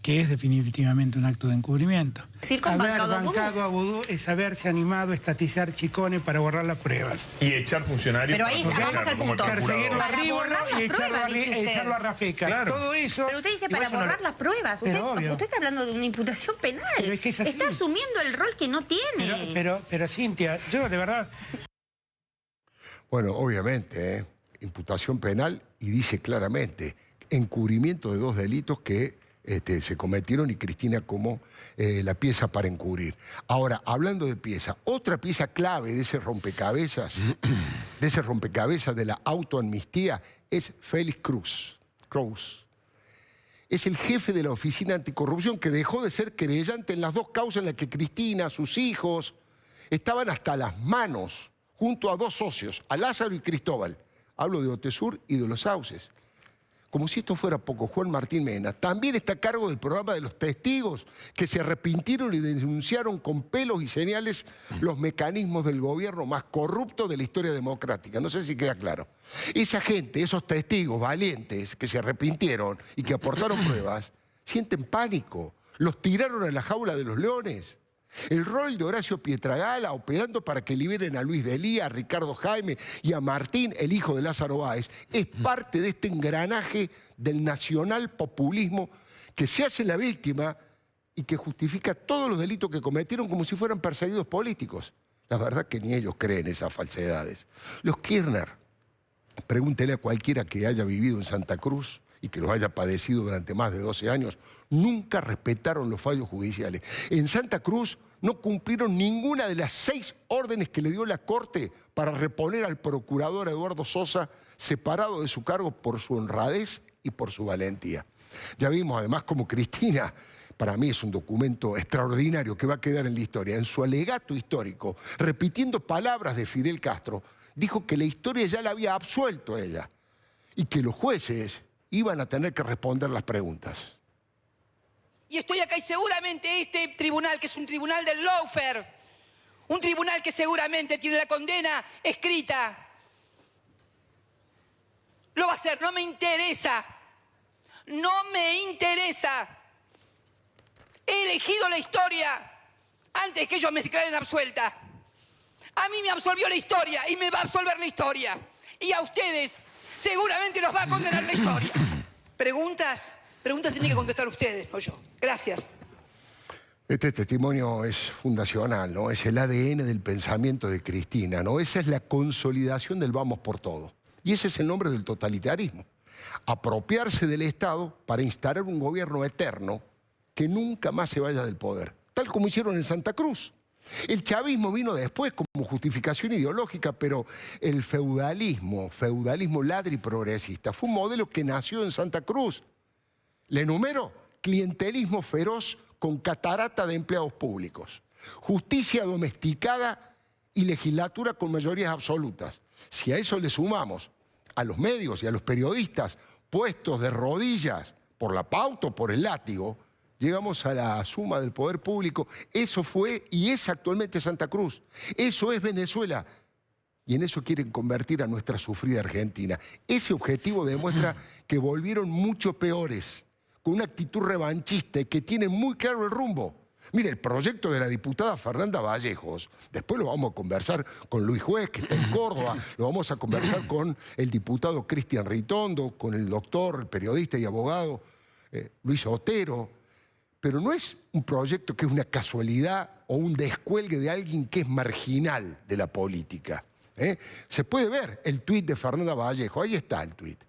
que es definitivamente un acto de encubrimiento. Haber bancado a Boudou es haberse animado a estatizar Chicone para borrar las pruebas. Y echar funcionarios. Pero ahí vamos al punto. Perseguirlo a Para Ríbolo borrar las y pruebas, echarlo a Rafecas. Claro. Todo eso... Pero usted dice para borrar las pruebas. Usted está hablando de una imputación penal. Pero es que es así. Está asumiendo el rol que no tiene. Pero Cintia, yo de verdad... Bueno, obviamente, imputación penal y dice claramente encubrimiento de 2 delitos que se cometieron y Cristina como la pieza para encubrir. Ahora, hablando de pieza, otra pieza clave de ese rompecabezas, de la autoamnistía, es Félix Cruz. Es el jefe de la Oficina Anticorrupción que dejó de ser querellante en las 2 causas en las que Cristina, sus hijos, estaban hasta las manos junto a 2 socios, a Lázaro y Cristóbal. Hablo de Otesur y de Los Sauces. como si esto fuera poco, Juan Martín Mena también está a cargo del programa de los testigos que se arrepintieron y denunciaron con pelos y señales los mecanismos del gobierno más corrupto de la historia democrática. No sé si queda claro. Esa gente, esos testigos valientes que se arrepintieron y que aportaron pruebas, sienten pánico. Los tiraron a la jaula de los leones. El rol de Horacio Pietragala operando para que liberen a Luis Delía, a Ricardo Jaime y a Martín, el hijo de Lázaro Báez, es parte de este engranaje del nacional populismo que se hace la víctima y que justifica todos los delitos que cometieron como si fueran perseguidos políticos. La verdad que ni ellos creen esas falsedades. Los Kirchner, pregúntele a cualquiera que haya vivido en Santa Cruz y que los haya padecido durante más de 12 años, nunca respetaron los fallos judiciales. En Santa Cruz no cumplieron ninguna de las 6 órdenes que le dio la Corte para reponer al procurador Eduardo Sosa, separado de su cargo por su honradez y por su valentía. Ya vimos además como Cristina, para mí es un documento extraordinario que va a quedar en la historia, en su alegato histórico, repitiendo palabras de Fidel Castro, dijo que la historia ya la había absuelto a ella y que los jueces iban a tener que responder las preguntas. Y estoy acá y seguramente este tribunal, que es un tribunal del lawfare, un tribunal que seguramente tiene la condena escrita, lo va a hacer. No me interesa. No me interesa. He elegido la historia antes que ellos me declaren absuelta. A mí me absolvió la historia y me va a absolver la historia. Y a ustedes seguramente los va a condenar la historia. ¿Preguntas? Preguntas tienen que contestar ustedes, no yo. Gracias. Este testimonio es fundacional, ¿no? Es el ADN del pensamiento de Cristina, ¿no? Esa es la consolidación del vamos por todo. Y ese es el nombre del totalitarismo. Apropiarse del Estado para instalar un gobierno eterno que nunca más se vaya del poder. Tal como hicieron en Santa Cruz. El chavismo vino después como justificación ideológica, pero el feudalismo ladri progresista, fue un modelo que nació en Santa Cruz. Le enumero: clientelismo feroz con catarata de empleados públicos, justicia domesticada y legislatura con mayorías absolutas. Si a eso le sumamos a los medios y a los periodistas puestos de rodillas por la pauta o por el látigo, llegamos a la suma del poder público. Eso fue y es actualmente Santa Cruz. Eso es Venezuela. Y en eso quieren convertir a nuestra sufrida Argentina. Ese objetivo demuestra que volvieron mucho peores, con una actitud revanchista y que tienen muy claro el rumbo. Mire, el proyecto de la diputada Fernanda Vallejos, después lo vamos a conversar con Luis Juez, que está en Córdoba, lo vamos a conversar con el diputado Cristian Ritondo, con el doctor, el periodista y abogado Luis Otero. Pero no es un proyecto que es una casualidad o un descuelgue de alguien que es marginal de la política. Se puede ver el tuit de Fernanda Vallejo, ahí está el tuit.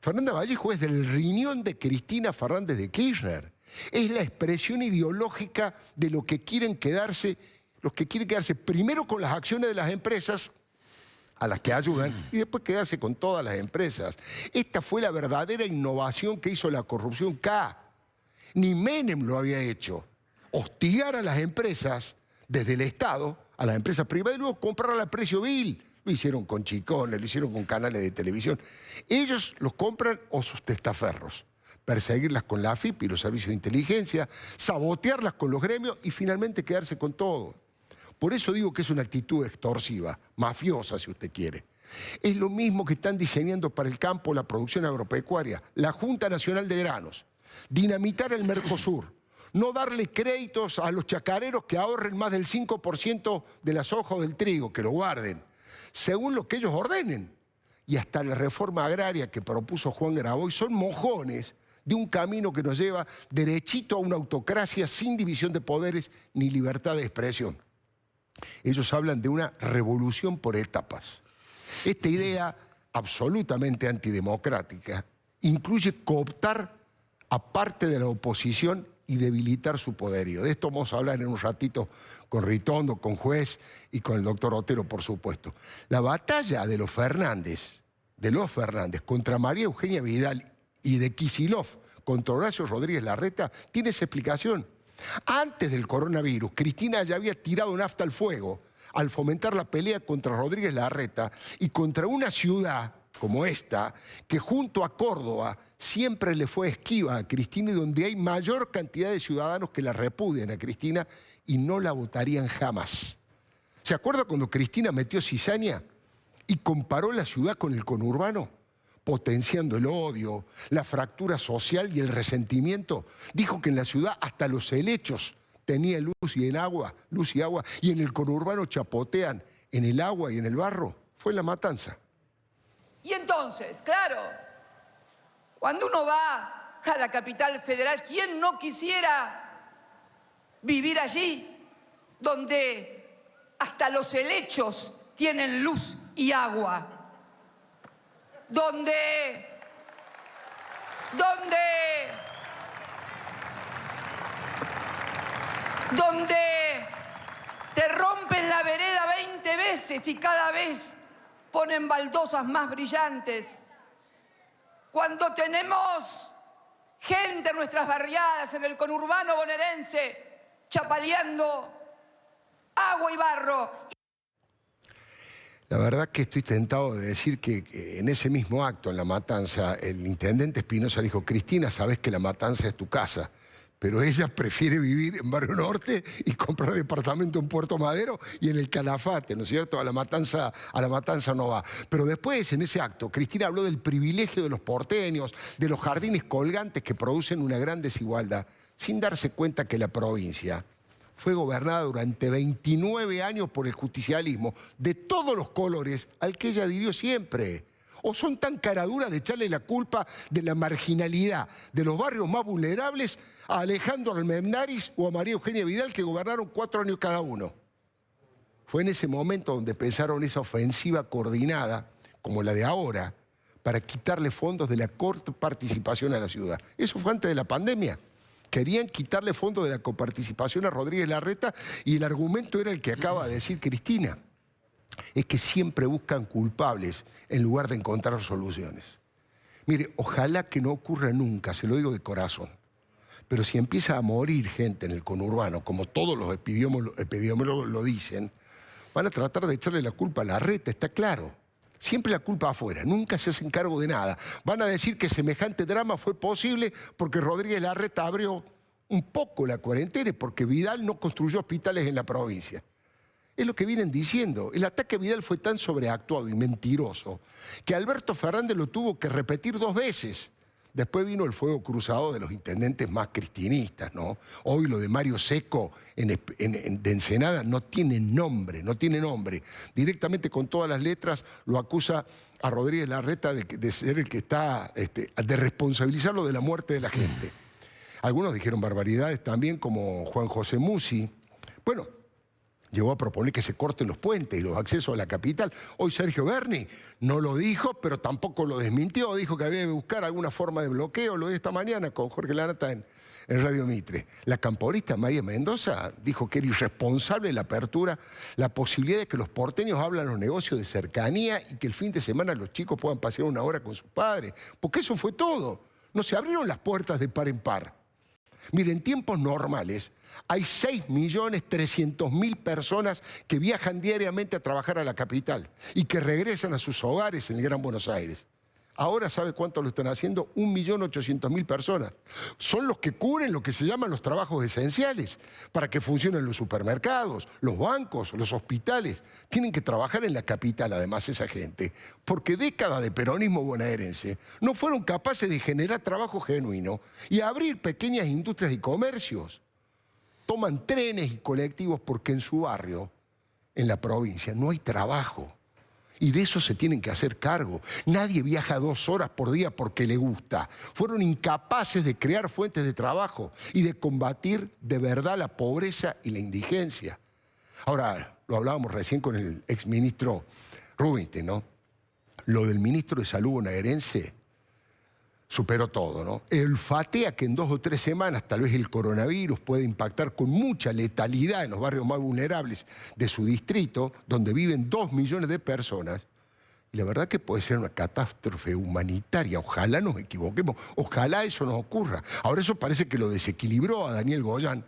Fernanda Vallejo es del riñón de Cristina Fernández de Kirchner. Es la expresión ideológica de lo que quieren quedarse, los que quieren quedarse primero con las acciones de las empresas a las que ayudan y después quedarse con todas las empresas. Esta fue la verdadera innovación que hizo la corrupción K. Ni Menem lo había hecho. Hostigar a las empresas desde el Estado, a las empresas privadas, y luego comprarlas a precio vil. Lo hicieron con Chicones, lo hicieron con canales de televisión. Ellos los compran o sus testaferros. Perseguirlas con la AFIP y los servicios de inteligencia, sabotearlas con los gremios y finalmente quedarse con todo. Por eso digo que es una actitud extorsiva, mafiosa si usted quiere. Es lo mismo que están diseñando para el campo la producción agropecuaria, la Junta Nacional de Granos. Dinamitar el Mercosur, no darle créditos a los chacareros que ahorren más del 5% de las hojas del trigo, que lo guarden, según lo que ellos ordenen. Y hasta la reforma agraria que propuso Juan Graboy son mojones de un camino que nos lleva derechito a una autocracia sin división de poderes ni libertad de expresión. Ellos hablan de una revolución por etapas. Esta idea absolutamente antidemocrática incluye cooptar a parte de la oposición y debilitar su poderío. De esto vamos a hablar en un ratito con Ritondo, con Juez y con el doctor Otero, por supuesto. La batalla de los Fernández contra María Eugenia Vidal y de Kicillof contra Horacio Rodríguez Larreta tiene esa explicación. Antes del coronavirus, Cristina ya había tirado nafta al fuego al fomentar la pelea contra Rodríguez Larreta y contra una ciudad como esta, que junto a Córdoba siempre le fue esquiva a Cristina y donde hay mayor cantidad de ciudadanos que la repudian a Cristina y no la votarían jamás. ¿Se acuerda cuando Cristina metió cizaña y comparó la ciudad con el conurbano? Potenciando el odio, la fractura social y el resentimiento. Dijo que en la ciudad hasta los helechos tenían luz y agua, y en el conurbano chapotean en el agua y en el barro. Fue La Matanza. Y entonces, claro, cuando uno va a la capital federal, ¿quién no quisiera vivir allí, donde hasta los helechos tienen luz y agua? Donde te rompen la vereda 20 veces y cada vez ponen baldosas más brillantes. Cuando tenemos gente en nuestras barriadas, en el conurbano bonaerense, chapaleando agua y barro. La verdad que estoy tentado de decir que en ese mismo acto, en La Matanza, el intendente Espinosa dijo: Cristina, sabes que La Matanza es tu casa, pero ella prefiere vivir en Barrio Norte y comprar departamento en Puerto Madero y en el Calafate, ¿no es cierto? A la Matanza no va. Pero después, en ese acto, Cristina habló del privilegio de los porteños, de los jardines colgantes que producen una gran desigualdad, sin darse cuenta que la provincia fue gobernada durante 29 años por el justicialismo de todos los colores al que ella adhirió siempre. ¿O son tan caraduras de echarle la culpa de la marginalidad de los barrios más vulnerables a Alejandro Armendáriz o a María Eugenia Vidal, que gobernaron 4 años cada uno? Fue en ese momento donde pensaron esa ofensiva coordinada, como la de ahora, para quitarle fondos de la coparticipación a la ciudad. Eso fue antes de la pandemia. Querían quitarle fondos de la coparticipación a Rodríguez Larreta y el argumento era el que acaba de decir Cristina. Es que siempre buscan culpables en lugar de encontrar soluciones. Mire, ojalá que no ocurra nunca, se lo digo de corazón. Pero si empieza a morir gente en el conurbano, como todos los epidemiólogos lo dicen, van a tratar de echarle la culpa a Larreta, está claro. Siempre la culpa afuera, nunca se hacen cargo de nada. Van a decir que semejante drama fue posible porque Rodríguez Larreta abrió un poco la cuarentena, porque Vidal no construyó hospitales en la provincia. Es lo que vienen diciendo. El ataque a Vidal fue tan sobreactuado y mentiroso que Alberto Fernández lo tuvo que repetir 2 veces. Después vino el fuego cruzado de los intendentes más cristinistas, ¿no? Hoy lo de Mario Seco de Ensenada no tiene nombre, no tiene nombre. Directamente con todas las letras lo acusa a Rodríguez Larreta de ser el que está, de responsabilizarlo de la muerte de la gente. Algunos dijeron barbaridades también, como Juan José Musi. Bueno, llegó a proponer que se corten los puentes y los accesos a la capital. Hoy Sergio Berni no lo dijo, pero tampoco lo desmintió. Dijo que había que buscar alguna forma de bloqueo. Lo de esta mañana con Jorge Lanata en Radio Mitre. La camporista María Mendoza dijo que era irresponsable la apertura, la posibilidad de que los porteños hablan los negocios de cercanía y que el fin de semana los chicos puedan pasear 1 hora con sus padres. Porque eso fue todo. No se abrieron las puertas de par en par. Mire, en tiempos normales hay 6.300.000 personas que viajan diariamente a trabajar a la capital y que regresan a sus hogares en el Gran Buenos Aires. Ahora, ¿sabe cuánto lo están haciendo? 1.800.000 personas. Son los que cubren lo que se llaman los trabajos esenciales para que funcionen los supermercados, los bancos, los hospitales. Tienen que trabajar en la capital, además, esa gente, porque décadas de peronismo bonaerense no fueron capaces de generar trabajo genuino y abrir pequeñas industrias y comercios. Toman trenes y colectivos porque en su barrio, en la provincia, no hay trabajo. Y de eso se tienen que hacer cargo. Nadie viaja 2 horas por día porque le gusta. Fueron incapaces de crear fuentes de trabajo y de combatir de verdad la pobreza y la indigencia. Ahora, lo hablábamos recién con el exministro Rubinstein, ¿no? Lo del ministro de Salud bonaerense superó todo, ¿no? Olfatea que en 2 o 3 semanas tal vez el coronavirus puede impactar con mucha letalidad en los barrios más vulnerables de su distrito, donde viven 2 millones de personas. Y la verdad que puede ser una catástrofe humanitaria. Ojalá nos equivoquemos, ojalá eso nos ocurra. Ahora eso parece que lo desequilibró a Daniel Goyán,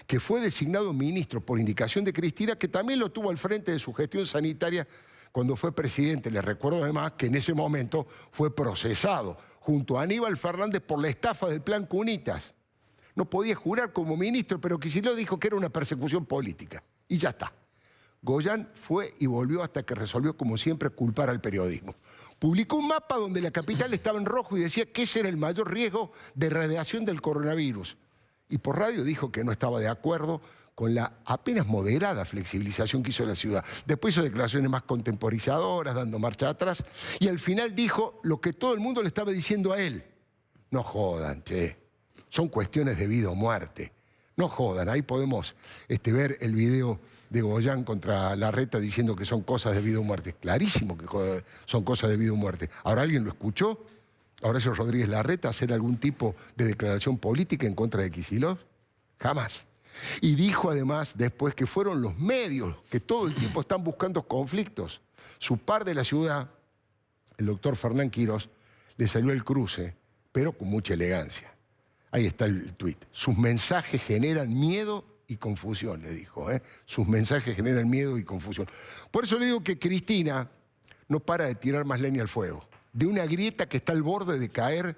que fue designado ministro por indicación de Cristina, que también lo tuvo al frente de su gestión sanitaria cuando fue presidente. Les recuerdo además que en ese momento fue procesado junto a Aníbal Fernández por la estafa del Plan Cunitas. No podía jurar como ministro, pero Kicillof dijo que era una persecución política. Y ya está. Goyan fue y volvió hasta que resolvió, como siempre, culpar al periodismo. Publicó un mapa donde la capital estaba en rojo y decía que ese era el mayor riesgo de radiación del coronavirus. Y por radio dijo que no estaba de acuerdo con la apenas moderada flexibilización que hizo la ciudad. Después hizo declaraciones más contemporizadoras, dando marcha atrás, y al final dijo lo que todo el mundo le estaba diciendo a él. No jodan, che. Son cuestiones de vida o muerte. No jodan. Ahí podemos ver el video de Goyan contra Larreta diciendo que son cosas de vida o muerte. Es clarísimo que son cosas de vida o muerte. ¿Ahora alguien lo escuchó? ¿Horacio Rodríguez Larreta hacer algún tipo de declaración política en contra de Kicillof? Jamás. Y dijo además después que fueron los medios que todo el tiempo están buscando conflictos. Su par de la ciudad, el doctor Fernán Quirós, le salió el cruce, pero con mucha elegancia. Ahí está el tuit. Sus mensajes generan miedo y confusión, le dijo. Sus mensajes generan miedo y confusión. Por eso le digo que Cristina no para de tirar más leña al fuego. De una grieta que está al borde de caer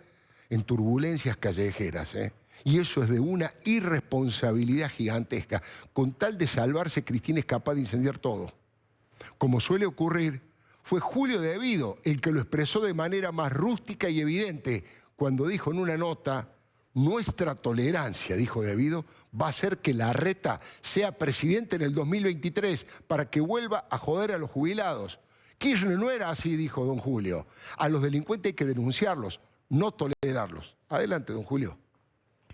en turbulencias callejeras. Y eso es de una irresponsabilidad gigantesca. Con tal de salvarse, Cristina es capaz de incendiar todo. Como suele ocurrir, fue Julio De Vido el que lo expresó de manera más rústica y evidente cuando dijo en una nota: nuestra tolerancia, dijo De Vido, va a hacer que Larreta sea presidente en el 2023 para que vuelva a joder a los jubilados. Kirchner no era así, dijo don Julio. A los delincuentes hay que denunciarlos, no tolerarlos. Adelante, don Julio.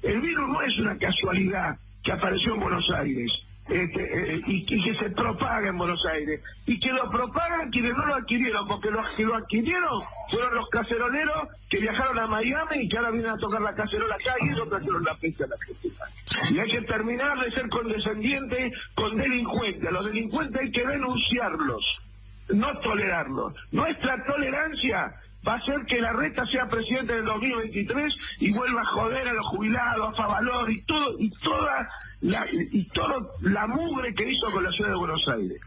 El virus no es una casualidad que apareció en Buenos Aires y que se propaga en Buenos Aires. Y que lo propagan quienes no lo adquirieron, porque los que lo adquirieron fueron los caceroleros que viajaron a Miami y que ahora vienen a tocar la cacerola acá y eso trajeron la peste a la Argentina. Y hay que terminar de ser condescendiente con delincuentes. A los delincuentes hay que denunciarlos, no tolerarlos. Nuestra tolerancia va a hacer que Larreta sea presidente en el 2023 y vuelva a joder a los jubilados, a Favalor y toda la mugre que hizo con la ciudad de Buenos Aires.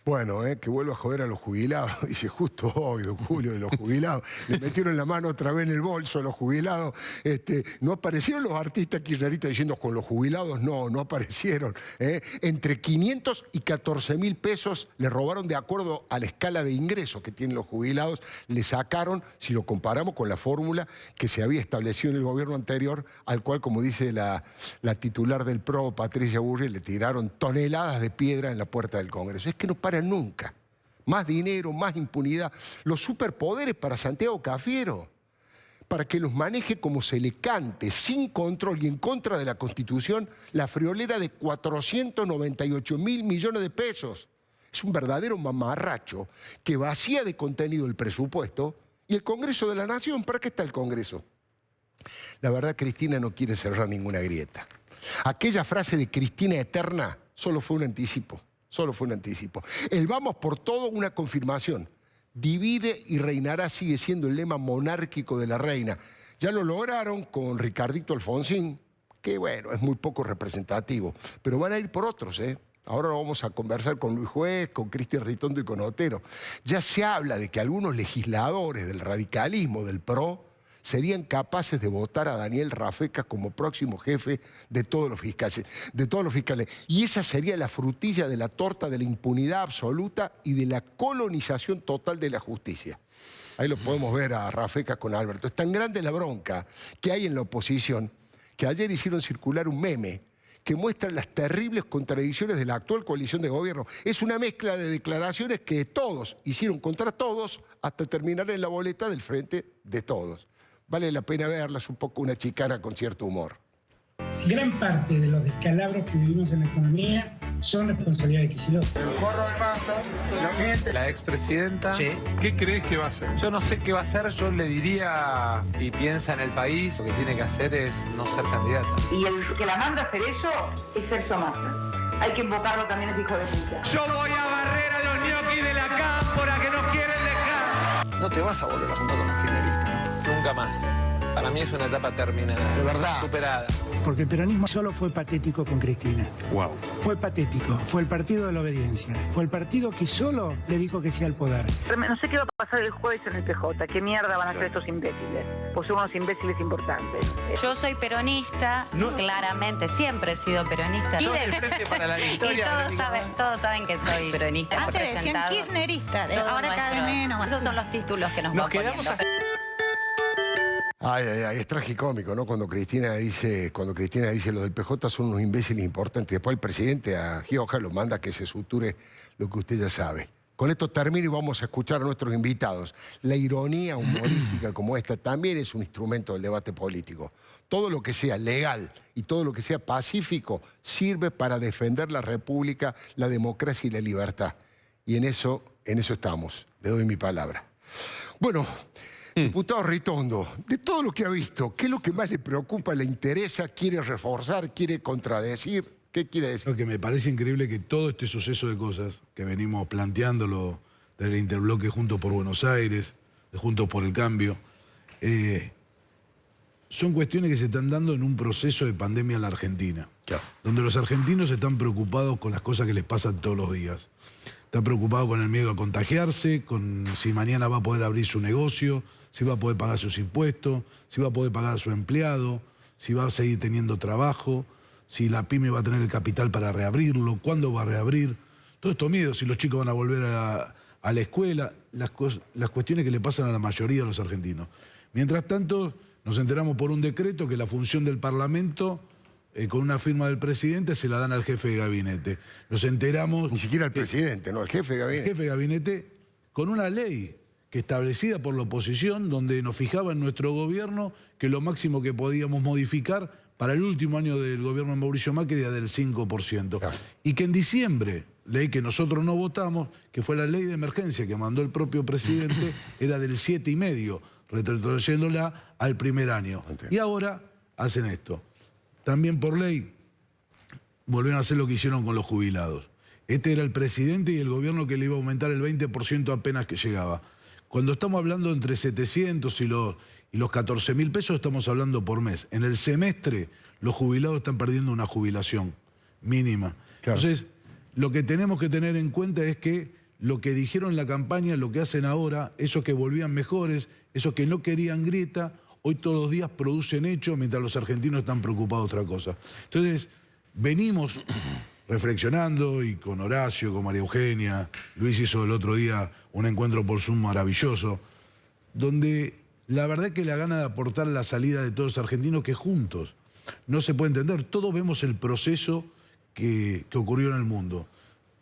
Bueno, que vuelva a joder a los jubilados, dice justo hoy, don Julio, de los jubilados. Le metieron la mano otra vez en el bolso a los jubilados. No aparecieron los artistas kirchneristas diciendo con los jubilados, no aparecieron. Entre 500 y 14.000 pesos le robaron de acuerdo a la escala de ingresos que tienen los jubilados. Le sacaron, si lo comparamos con la fórmula que se había establecido en el gobierno anterior, al cual, como dice la titular del PRO, Patricia Bullrich, le tiraron toneladas de piedra en la puerta del Congreso. Es que no para nunca. Más dinero, más impunidad. Los superpoderes para Santiago Cafiero, para que los maneje como se le cante, sin control y en contra de la Constitución, la friolera de 498.000 millones de pesos. Es un verdadero mamarracho que vacía de contenido el presupuesto. ¿Y el Congreso de la Nación? ¿Para qué está el Congreso? La verdad, Cristina no quiere cerrar ninguna grieta. Aquella frase de Cristina eterna solo fue un anticipo. Solo fue un anticipo. El vamos por todo, una confirmación. Divide y reinará sigue siendo el lema monárquico de la reina. Ya lo lograron con Ricardito Alfonsín, que bueno, es muy poco representativo, pero van a ir por otros, Ahora lo vamos a conversar con Luis Juez, con Cristian Ritondo y con Otero. Ya se habla de que algunos legisladores del radicalismo, del PRO, serían capaces de votar a Daniel Rafecas como próximo jefe de todos los fiscales. Y esa sería la frutilla de la torta de la impunidad absoluta y de la colonización total de la justicia. Ahí lo podemos ver a Rafecas con Alberto. Es tan grande la bronca que hay en la oposición que ayer hicieron circular un meme que muestra las terribles contradicciones de la actual coalición de gobierno. Es una mezcla de declaraciones que todos hicieron contra todos hasta terminar en la boleta del frente de todos. Vale la pena verlas, un poco una chicana con cierto humor. Gran parte de los descalabros que vivimos en la economía son responsabilidad de Kicillof. El forro de Massa, la expresidenta. Sí. ¿Qué crees que va a hacer? Yo no sé qué va a hacer, yo le diría, si piensa en el país, lo que tiene que hacer es no ser candidata. Y el que la manda a hacer eso es Sergio Massa. Hay que invocarlo también, ese hijo de puta. Yo voy a barrer a los ñoquis de la cámpora que nos quieren dejar. No te vas a volver a juntar con los kirchneristas, ¿no? Nunca más. Para mí es una etapa terminada. De verdad. Superada. Porque el peronismo solo fue patético con Cristina. Wow. Fue patético, fue el partido de la obediencia, fue el partido que solo le dijo que sí al poder. No sé qué va a pasar el jueves en el PJ, qué mierda van a hacer estos imbéciles, pues son unos imbéciles importantes. Yo soy peronista, claramente, siempre he sido peronista. Yo del Frente para la Victoria. Y todos saben que soy peronista. Antes decían representado. kirchnerista, ahora cada vez menos. Esos son los títulos que nos van poniendo. Ay, es tragicómico, ¿no? Cuando Cristina dice lo del PJ son unos imbéciles importantes. Después el presidente a Gioja lo manda a que se suture lo que usted ya sabe. Con esto termino y vamos a escuchar a nuestros invitados. La ironía humorística como esta también es un instrumento del debate político. Todo lo que sea legal y todo lo que sea pacífico sirve para defender la república, la democracia y la libertad. Y en eso estamos. Le doy mi palabra. Bueno, diputado Ritondo, de todo lo que ha visto, ¿qué es lo que más le preocupa, le interesa, quiere reforzar, quiere contradecir? ¿Qué quiere decir? Lo que me parece increíble que todo este suceso de cosas que venimos planteándolo del interbloque Juntos por Buenos Aires, de Juntos por el Cambio, son cuestiones que se están dando en un proceso de pandemia en la Argentina, donde los argentinos están preocupados con las cosas que les pasan todos los días. Están preocupados con el miedo a contagiarse, con si mañana va a poder abrir su negocio, si va a poder pagar sus impuestos, si va a poder pagar a su empleado, si va a seguir teniendo trabajo, si la pyme va a tener el capital para reabrirlo, cuándo va a reabrir. Todos estos miedos, si los chicos van a volver a la escuela, las cuestiones que le pasan a la mayoría de los argentinos. Mientras tanto, nos enteramos por un decreto que la función del Parlamento, con una firma del presidente, se la dan al jefe de gabinete. Nos enteramos... Ni siquiera al presidente, no, al jefe de gabinete. El jefe de gabinete, con una ley que establecida por la oposición, donde nos fijaba en nuestro gobierno que lo máximo que podíamos modificar para el último año del gobierno de Mauricio Macri era del 5%. Claro. Y que en diciembre, ley que nosotros no votamos, que fue la ley de emergencia que mandó el propio presidente, era del 7,5%, retrocediéndola al primer año. Y ahora hacen esto. También por ley volvieron a hacer lo que hicieron con los jubilados. Este era el presidente y el gobierno que le iba a aumentar el 20% apenas que llegaba. Cuando estamos hablando entre 700 y los 14.000 pesos, estamos hablando por mes. En el semestre, los jubilados están perdiendo una jubilación mínima. Claro. Entonces, lo que tenemos que tener en cuenta es que lo que dijeron en la campaña, lo que hacen ahora, esos que volvían mejores, esos que no querían grieta, hoy todos los días producen hechos mientras los argentinos están preocupados de otra cosa. Entonces, venimos reflexionando y con Horacio, con María Eugenia, Luis hizo el otro día un encuentro por Zoom maravilloso, donde la verdad es que la gana de aportar la salida de todos los argentinos que juntos no se puede entender. Todos vemos el proceso que ocurrió en el mundo.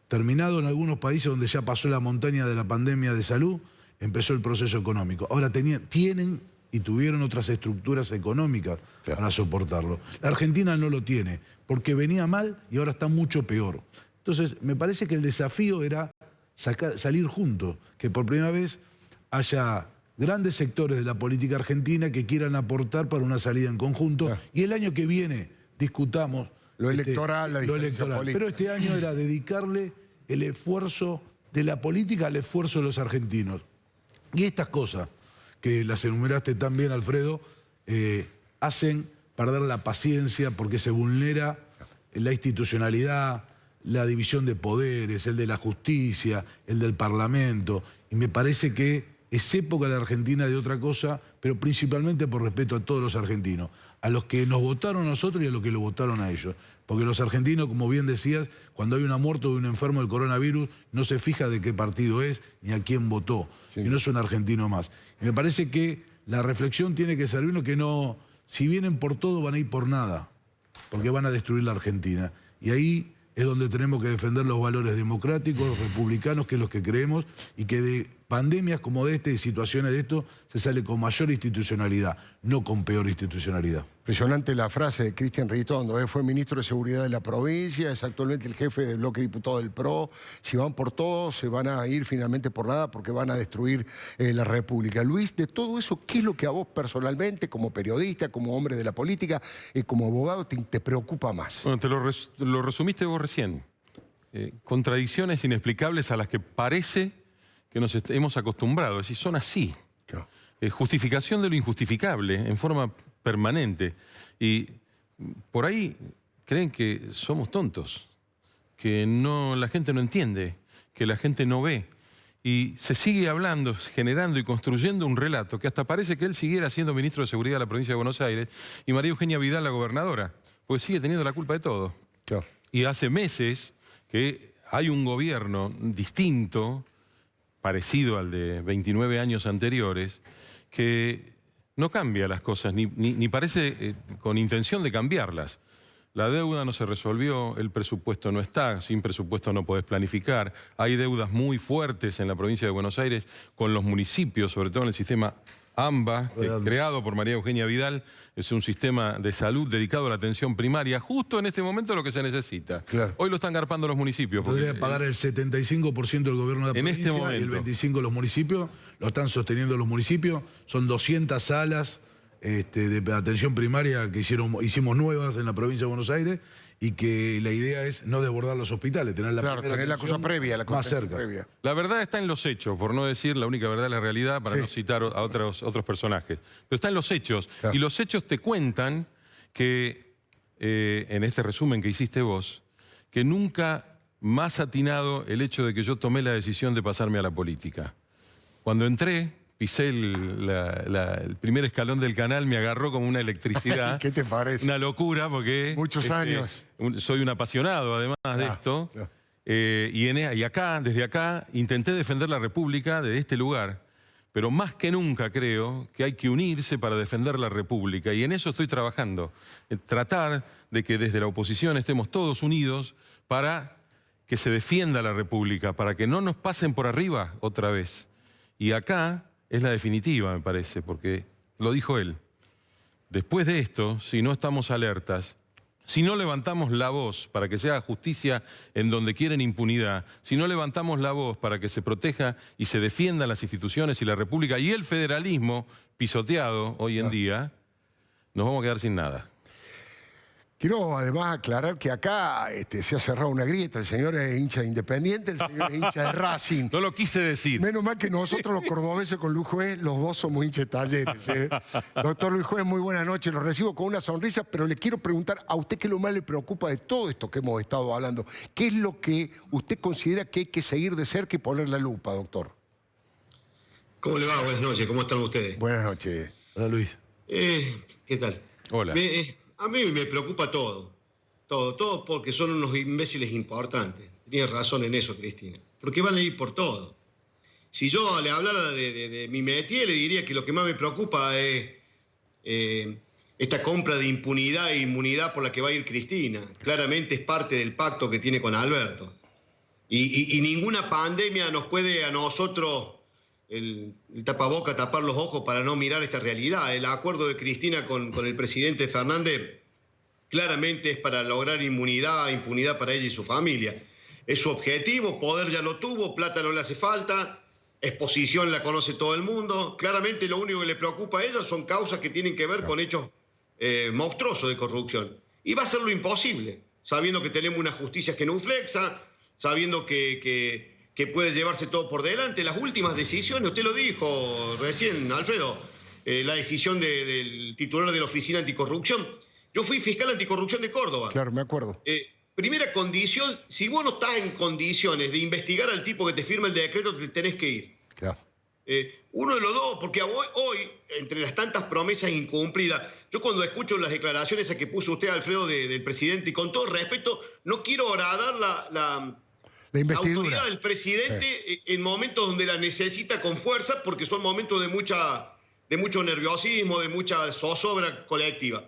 Terminado en algunos países donde ya pasó la montaña de la pandemia de salud, empezó el proceso económico. Ahora tienen y tuvieron otras estructuras económicas para soportarlo. La Argentina no lo tiene, porque venía mal y ahora está mucho peor. Entonces, me parece que el desafío era salir juntos, que por primera vez haya grandes sectores de la política argentina que quieran aportar para una salida en conjunto. Y el año que viene discutamos lo electoral, la diferencia política. Pero este año era dedicarle el esfuerzo de la política al esfuerzo de los argentinos. Y estas cosas, que las enumeraste tan bien, Alfredo, hacen perder la paciencia porque se vulnera la institucionalidad, la división de poderes, el de la justicia, el del Parlamento. Y me parece que es época de la Argentina de otra cosa, pero principalmente por respeto a todos los argentinos, a los que nos votaron a nosotros y a los que lo votaron a ellos. Porque los argentinos, como bien decías, cuando hay una muerte de un enfermo del coronavirus, no se fija de qué partido es ni a quién votó. Sí. Y no es un argentino más. Y me parece que la reflexión tiene que servirnos que no, si vienen por todo, van a ir por nada, porque van a destruir la Argentina. Y ahí es donde tenemos que defender los valores democráticos, republicanos, que es los que creemos, y que de pandemias como de este, de situaciones de esto, se sale con mayor institucionalidad, no con peor institucionalidad. Impresionante la frase de Cristian Ritondo, fue ministro de Seguridad de la provincia, es actualmente el jefe del bloque diputado del PRO. Si van por todo, se van a ir finalmente por nada porque van a destruir la República. Luis, de todo eso, ¿qué es lo que a vos personalmente, como periodista, como hombre de la política, como abogado, te preocupa más? Bueno, te lo resumiste vos recién. Contradicciones inexplicables a las que parece que nos hemos acostumbrado, es decir, son así. Claro. Justificación de lo injustificable en forma permanente. Y por ahí creen que somos tontos. que la gente no entiende, que la gente no ve. Y se sigue hablando, generando y construyendo un relato que hasta parece que él siguiera siendo ministro de Seguridad de la provincia de Buenos Aires y María Eugenia Vidal la gobernadora, porque sigue teniendo la culpa de todo. Claro. Y hace meses que hay un gobierno distinto, parecido al de 29 años anteriores, que no cambia las cosas, ni parece con intención de cambiarlas. La deuda no se resolvió, el presupuesto no está, sin presupuesto no podés planificar. Hay deudas muy fuertes en la provincia de Buenos Aires con los municipios, sobre todo en el sistema AMBA, creado por María Eugenia Vidal. Es un sistema de salud dedicado a la atención primaria, justo en este momento lo que se necesita. Claro. Hoy lo están garpando los municipios. Podría pagar el 75% del gobierno de la provincia este momento. y el 25% los municipios. Lo están sosteniendo los municipios. Son 200 salas de atención primaria que hicimos nuevas en la provincia de Buenos Aires y que la idea es no desbordar los hospitales, tener la, tener la cosa previa, la más cerca. Previa. La verdad está en los hechos, por no decir la única verdad, la realidad, para no citar a otros personajes. Pero está en los hechos. Claro. Y los hechos te cuentan que, en este resumen que hiciste vos, que nunca más atinado el hecho de que yo tomé la decisión de pasarme a la política. Cuando entré, pisé el primer escalón del canal, me agarró como una electricidad. ¿Qué te parece? Una locura, porque... Muchos años. Soy un apasionado, además de esto. Claro. Y acá, desde acá, intenté defender la República desde este lugar. Pero más que nunca creo que hay que unirse para defender la República. Y en eso estoy trabajando. Tratar de que desde la oposición estemos todos unidos para que se defienda la República, para que no nos pasen por arriba otra vez. Y acá es la definitiva, me parece, porque lo dijo él. Después de esto, si no estamos alertas, si no levantamos la voz para que se haga justicia en donde quieren impunidad, si no levantamos la voz para que se proteja y se defiendan las instituciones y la República y el federalismo pisoteado hoy en día, nos vamos a quedar sin nada. Quiero además aclarar que acá se ha cerrado una grieta. El señor es hincha de Independiente, el señor es hincha de Racing. No lo quise decir. Menos mal que nosotros los cordobeses con Luis Juez, los dos somos hinchas de Talleres. Doctor Luis Juez, muy buenas noches. Lo recibo con una sonrisa, pero le quiero preguntar a usted qué es lo más le preocupa de todo esto que hemos estado hablando. ¿Qué es lo que usted considera que hay que seguir de cerca y poner la lupa, doctor? ¿Cómo le va? Buenas noches. ¿Cómo están ustedes? Buenas noches. Hola, Luis. ¿Qué tal? Hola. A mí me preocupa todo, porque son unos imbéciles importantes. Tienes razón en eso, Cristina. Porque van a ir por todo. Si yo le hablara de mi métier, le diría que lo que más me preocupa es esta compra de impunidad e inmunidad por la que va a ir Cristina. Claramente es parte del pacto que tiene con Alberto. Y ninguna pandemia nos puede a nosotros, el tapaboca, tapar los ojos para no mirar esta realidad. El acuerdo de Cristina con el presidente Fernández claramente es para lograr impunidad para ella y su familia. Es su objetivo, poder ya lo tuvo, plata no le hace falta, exposición la conoce todo el mundo. Claramente lo único que le preocupa a ella son causas que tienen que ver con hechos monstruosos de corrupción. Y va a ser lo imposible, sabiendo que tenemos una justicia genuflexa, sabiendo que puede llevarse todo por delante. Las últimas decisiones, usted lo dijo recién, Alfredo, la decisión del titular de la Oficina Anticorrupción. Yo fui fiscal anticorrupción de Córdoba. Claro, me acuerdo. Primera condición, si vos no estás en condiciones de investigar al tipo que te firma el decreto, te tenés que ir. Claro. Uno de los dos, porque hoy, entre las tantas promesas incumplidas, yo cuando escucho las declaraciones a que puso usted, Alfredo, del presidente, y con todo respeto, no quiero agradar la autoridad del presidente en momentos donde la necesita con fuerza, porque son momentos de mucho nerviosismo, de mucha zozobra colectiva.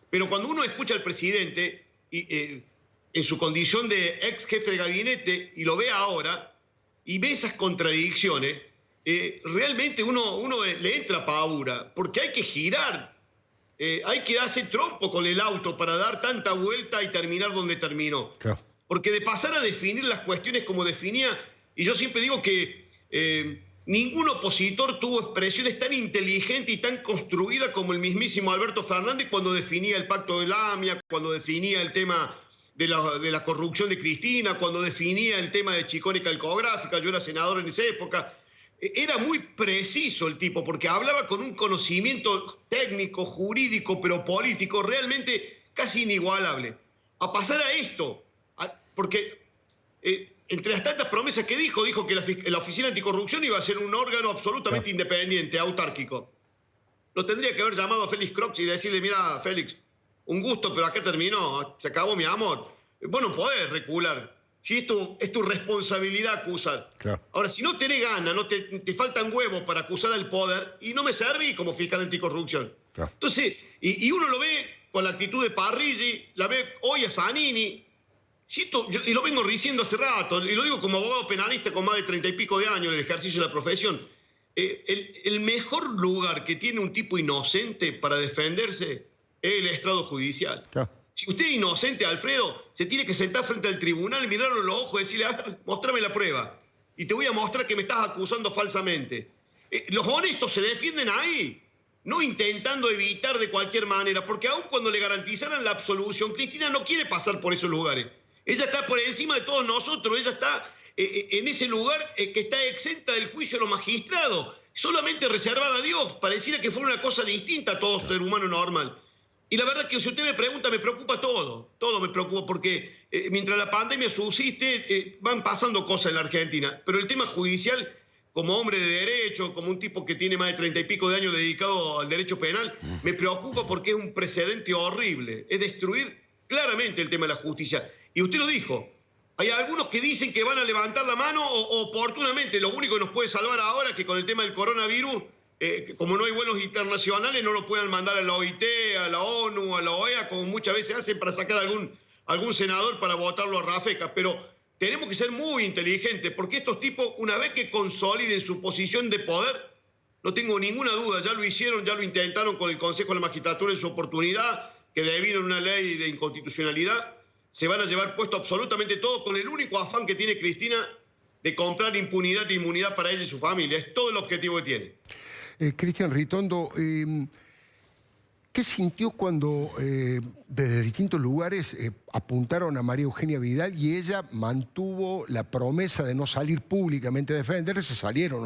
Pero cuando uno escucha al presidente en su condición de ex jefe de gabinete y lo ve ahora y ve esas contradicciones, realmente uno le entra pavura, porque hay que girar, hay que darse trompo con el auto para dar tanta vuelta y terminar donde terminó. Claro. Porque de pasar a definir las cuestiones como definía, y yo siempre digo que ningún opositor tuvo expresiones tan inteligentes y tan construidas como el mismísimo Alberto Fernández cuando definía el pacto de la AMIA, cuando definía el tema de la corrupción de Cristina, cuando definía el tema de Chicón y Calcográfica. Yo era senador en esa época. Era muy preciso el tipo, porque hablaba con un conocimiento técnico, jurídico, pero político, realmente casi inigualable. A pasar a esto, porque entre las tantas promesas que dijo que la Oficina Anticorrupción iba a ser un órgano absolutamente independiente, autárquico. Lo tendría que haber llamado a Félix Crox y decirle, mira, Félix, un gusto, pero acá terminó, se acabó mi amor. Vos no podés recular. Si esto es tu responsabilidad acusar. Claro. Ahora, si no tenés ganas, no te faltan huevos para acusar al poder, y no me serví como fiscal anticorrupción. Claro. Entonces, y uno lo ve con la actitud de Parrilli, la ve hoy a Zanini. Y lo vengo diciendo hace rato, y lo digo como abogado penalista con más de 30 y pico de años en el ejercicio de la profesión. El mejor lugar que tiene un tipo inocente para defenderse es el estrado judicial. Claro. Si usted es inocente, Alfredo, se tiene que sentar frente al tribunal, mirarlo en los ojos y decirle, a ver, mostrame la prueba. Y te voy a mostrar que me estás acusando falsamente. Los honestos se defienden ahí, no intentando evitar de cualquier manera, porque aun cuando le garantizaran la absolución, Cristina no quiere pasar por esos lugares. Ella está por encima de todos nosotros, ella está en ese lugar que está exenta del juicio de los magistrados, solamente reservada a Dios, pareciera que fuera una cosa distinta a todo ser humano normal. Y la verdad que si usted me pregunta, me preocupa todo me preocupa, porque mientras la pandemia subsiste, van pasando cosas en la Argentina, pero el tema judicial, como hombre de derecho, como un tipo que tiene más de 30 y pico de años dedicado al derecho penal, me preocupa porque es un precedente horrible, es destruir claramente el tema de la justicia. Y usted lo dijo, hay algunos que dicen que van a levantar la mano oportunamente, lo único que nos puede salvar ahora es que con el tema del coronavirus, como no hay vuelos internacionales, no lo puedan mandar a la OIT, a la ONU, a la OEA, como muchas veces hacen para sacar algún senador para votarlo a Rafecas. Pero tenemos que ser muy inteligentes, porque estos tipos, una vez que consoliden su posición de poder, no tengo ninguna duda, ya lo hicieron, ya lo intentaron con el Consejo de la Magistratura en su oportunidad, que debieron una ley de inconstitucionalidad, se van a llevar puesto absolutamente todo con el único afán que tiene Cristina de comprar impunidad e inmunidad para ella y su familia. Es todo el objetivo que tiene. Cristian Ritondo, ¿qué sintió cuando desde distintos lugares apuntaron a María Eugenia Vidal y ella mantuvo la promesa de no salir públicamente a defenderse? Salieron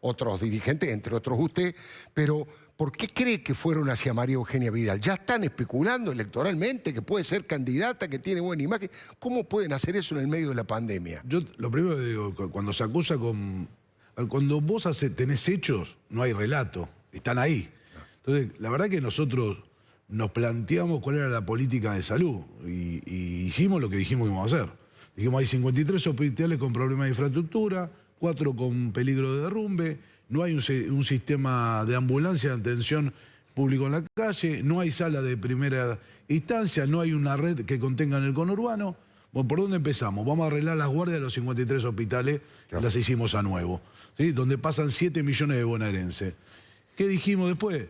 otros dirigentes, entre otros usted, pero ¿por qué cree que fueron hacia María Eugenia Vidal? Ya están especulando electoralmente que puede ser candidata, que tiene buena imagen. ¿Cómo pueden hacer eso en el medio de la pandemia? Yo lo primero que digo, cuando se acusa con... Cuando vos tenés hechos, no hay relato, están ahí. Entonces, la verdad que nosotros nos planteamos cuál era la política de salud y hicimos lo que dijimos que íbamos a hacer. Dijimos, hay 53 hospitales con problemas de infraestructura, 4 con peligro de derrumbe, no hay un sistema de ambulancia de atención público en la calle, no hay sala de primera instancia, no hay una red que contenga en el conurbano. Bueno, ¿por dónde empezamos? Vamos a arreglar las guardias de los 53 hospitales, claro. Las hicimos a nuevo, ¿sí? Donde pasan 7 millones de bonaerenses. ¿Qué dijimos después?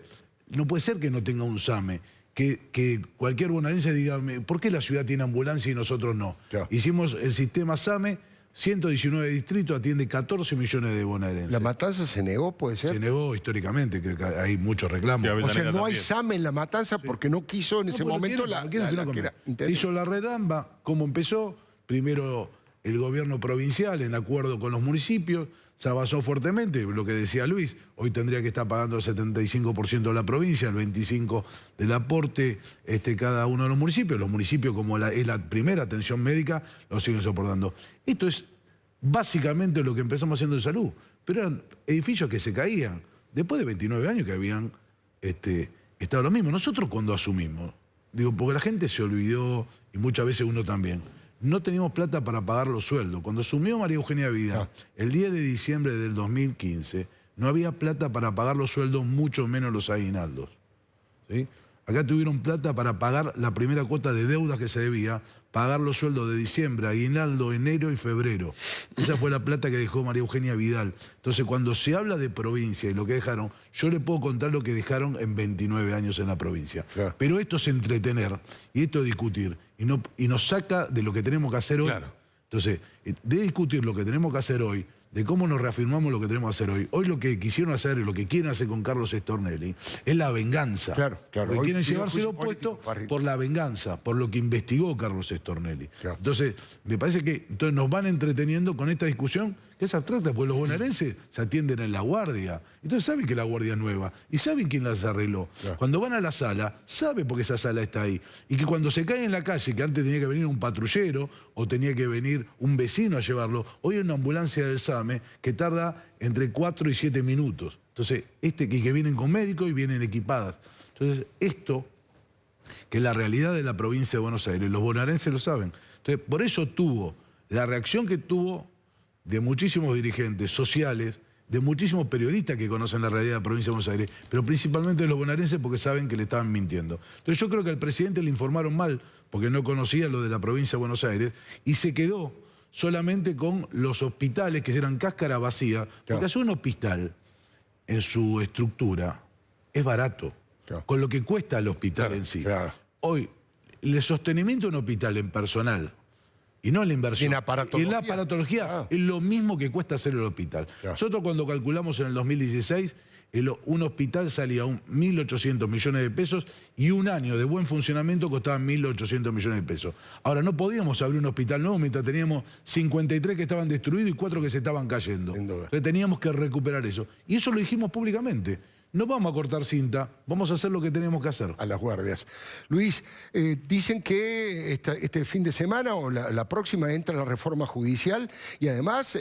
No puede ser que no tenga un SAME, que cualquier bonaerense diga, ¿por qué la ciudad tiene ambulancia y nosotros no? Claro. Hicimos el sistema SAME, 119 distritos, atiende 14 millones de bonaerenses. ¿La Matanza se negó, puede ser? Se negó históricamente, que hay muchos reclamos. Sí, o sea, no hay SAME en La Matanza porque no quiso en ese momento Se hizo la redamba. ¿Cómo empezó? Primero el gobierno provincial, en acuerdo con los municipios, se avanzó fuertemente, lo que decía Luis, hoy tendría que estar pagando el 75% de la provincia, el 25% del aporte cada uno de los municipios, como es la primera atención médica, lo siguen soportando. Esto es básicamente lo que empezamos haciendo en salud, pero eran edificios que se caían, después de 29 años que habían estado lo mismo. Nosotros cuando asumimos, digo, porque la gente se olvidó, y muchas veces uno también, no teníamos plata para pagar los sueldos. Cuando asumió María Eugenia Vidal, el 10 de diciembre del 2015, no había plata para pagar los sueldos, mucho menos los aguinaldos. ¿Sí? Acá tuvieron plata para pagar la primera cuota de deudas que se debía, pagar los sueldos de diciembre, aguinaldo, enero y febrero. Esa fue la plata que dejó María Eugenia Vidal. Entonces, cuando se habla de provincia y lo que dejaron, yo le puedo contar lo que dejaron en 29 años en la provincia. Claro. Pero esto es entretener y esto es discutir. Y nos saca de lo que tenemos que hacer hoy. Claro. Entonces, de discutir lo que tenemos que hacer hoy, de cómo nos reafirmamos lo que tenemos que hacer hoy. Hoy lo que quisieron hacer, lo que quieren hacer con Carlos Stornelli, es la venganza. Claro, claro. Porque quieren llevárselo puesto por la venganza, por lo que investigó Carlos Stornelli. Claro. Entonces, me parece que nos van entreteniendo con esta discusión que es abstracta, porque los bonaerenses se atienden en la guardia. Entonces saben que la guardia es nueva y saben quién las arregló. Claro. Cuando van a la sala, saben por qué esa sala está ahí. Y que cuando se cae en la calle, que antes tenía que venir un patrullero o tenía que venir un vecino a llevarlo, hoy hay una ambulancia del SAME que tarda entre 4 y 7 minutos. Entonces, que vienen con médicos y vienen equipadas. Entonces, esto, que es la realidad de la provincia de Buenos Aires, los bonaerenses lo saben. Entonces, por eso tuvo la reacción que tuvo de muchísimos dirigentes sociales, de muchísimos periodistas que conocen la realidad de la provincia de Buenos Aires, pero principalmente de los bonaerenses porque saben que le estaban mintiendo. Entonces yo creo que al presidente le informaron mal porque no conocía lo de la provincia de Buenos Aires y se quedó solamente con los hospitales que eran cáscara vacía, porque hacer un hospital en su estructura es barato, con lo que cuesta el hospital en sí. Hoy, el sostenimiento de un hospital en personal, y no en la inversión. ¿En aparatología? En la aparatología es lo mismo que cuesta hacer el hospital. Nosotros cuando calculamos en el 2016, un hospital salía 1.800 millones de pesos y un año de buen funcionamiento costaba 1.800 millones de pesos. Ahora, no podíamos abrir un hospital nuevo mientras teníamos 53 que estaban destruidos y 4 que se estaban cayendo. Entonces teníamos que recuperar eso. Y eso lo dijimos públicamente. No vamos a cortar cinta, vamos a hacer lo que tenemos que hacer. A las guardias. Luis, dicen que este fin de semana o la próxima entra la reforma judicial y además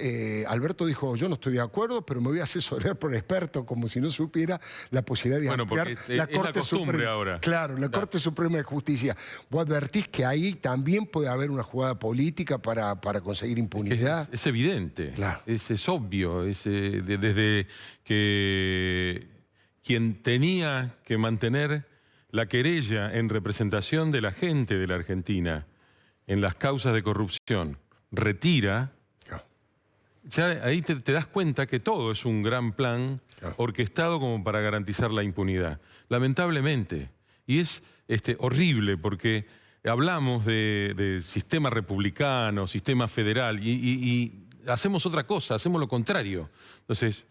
Alberto dijo, yo no estoy de acuerdo, pero me voy a asesorar por experto, como si no supiera la posibilidad de ampliar la Corte Suprema. Ahora. Claro, la Corte Suprema de Justicia. ¿Vos advertís que ahí también puede haber una jugada política para conseguir impunidad? Es evidente, claro. Es obvio, desde que quien tenía que mantener la querella en representación de la gente de la Argentina en las causas de corrupción retira, ya ahí te das cuenta que todo es un gran plan orquestado como para garantizar la impunidad. Lamentablemente. Y es horrible porque hablamos de sistema republicano, sistema federal y hacemos otra cosa, hacemos lo contrario. Entonces,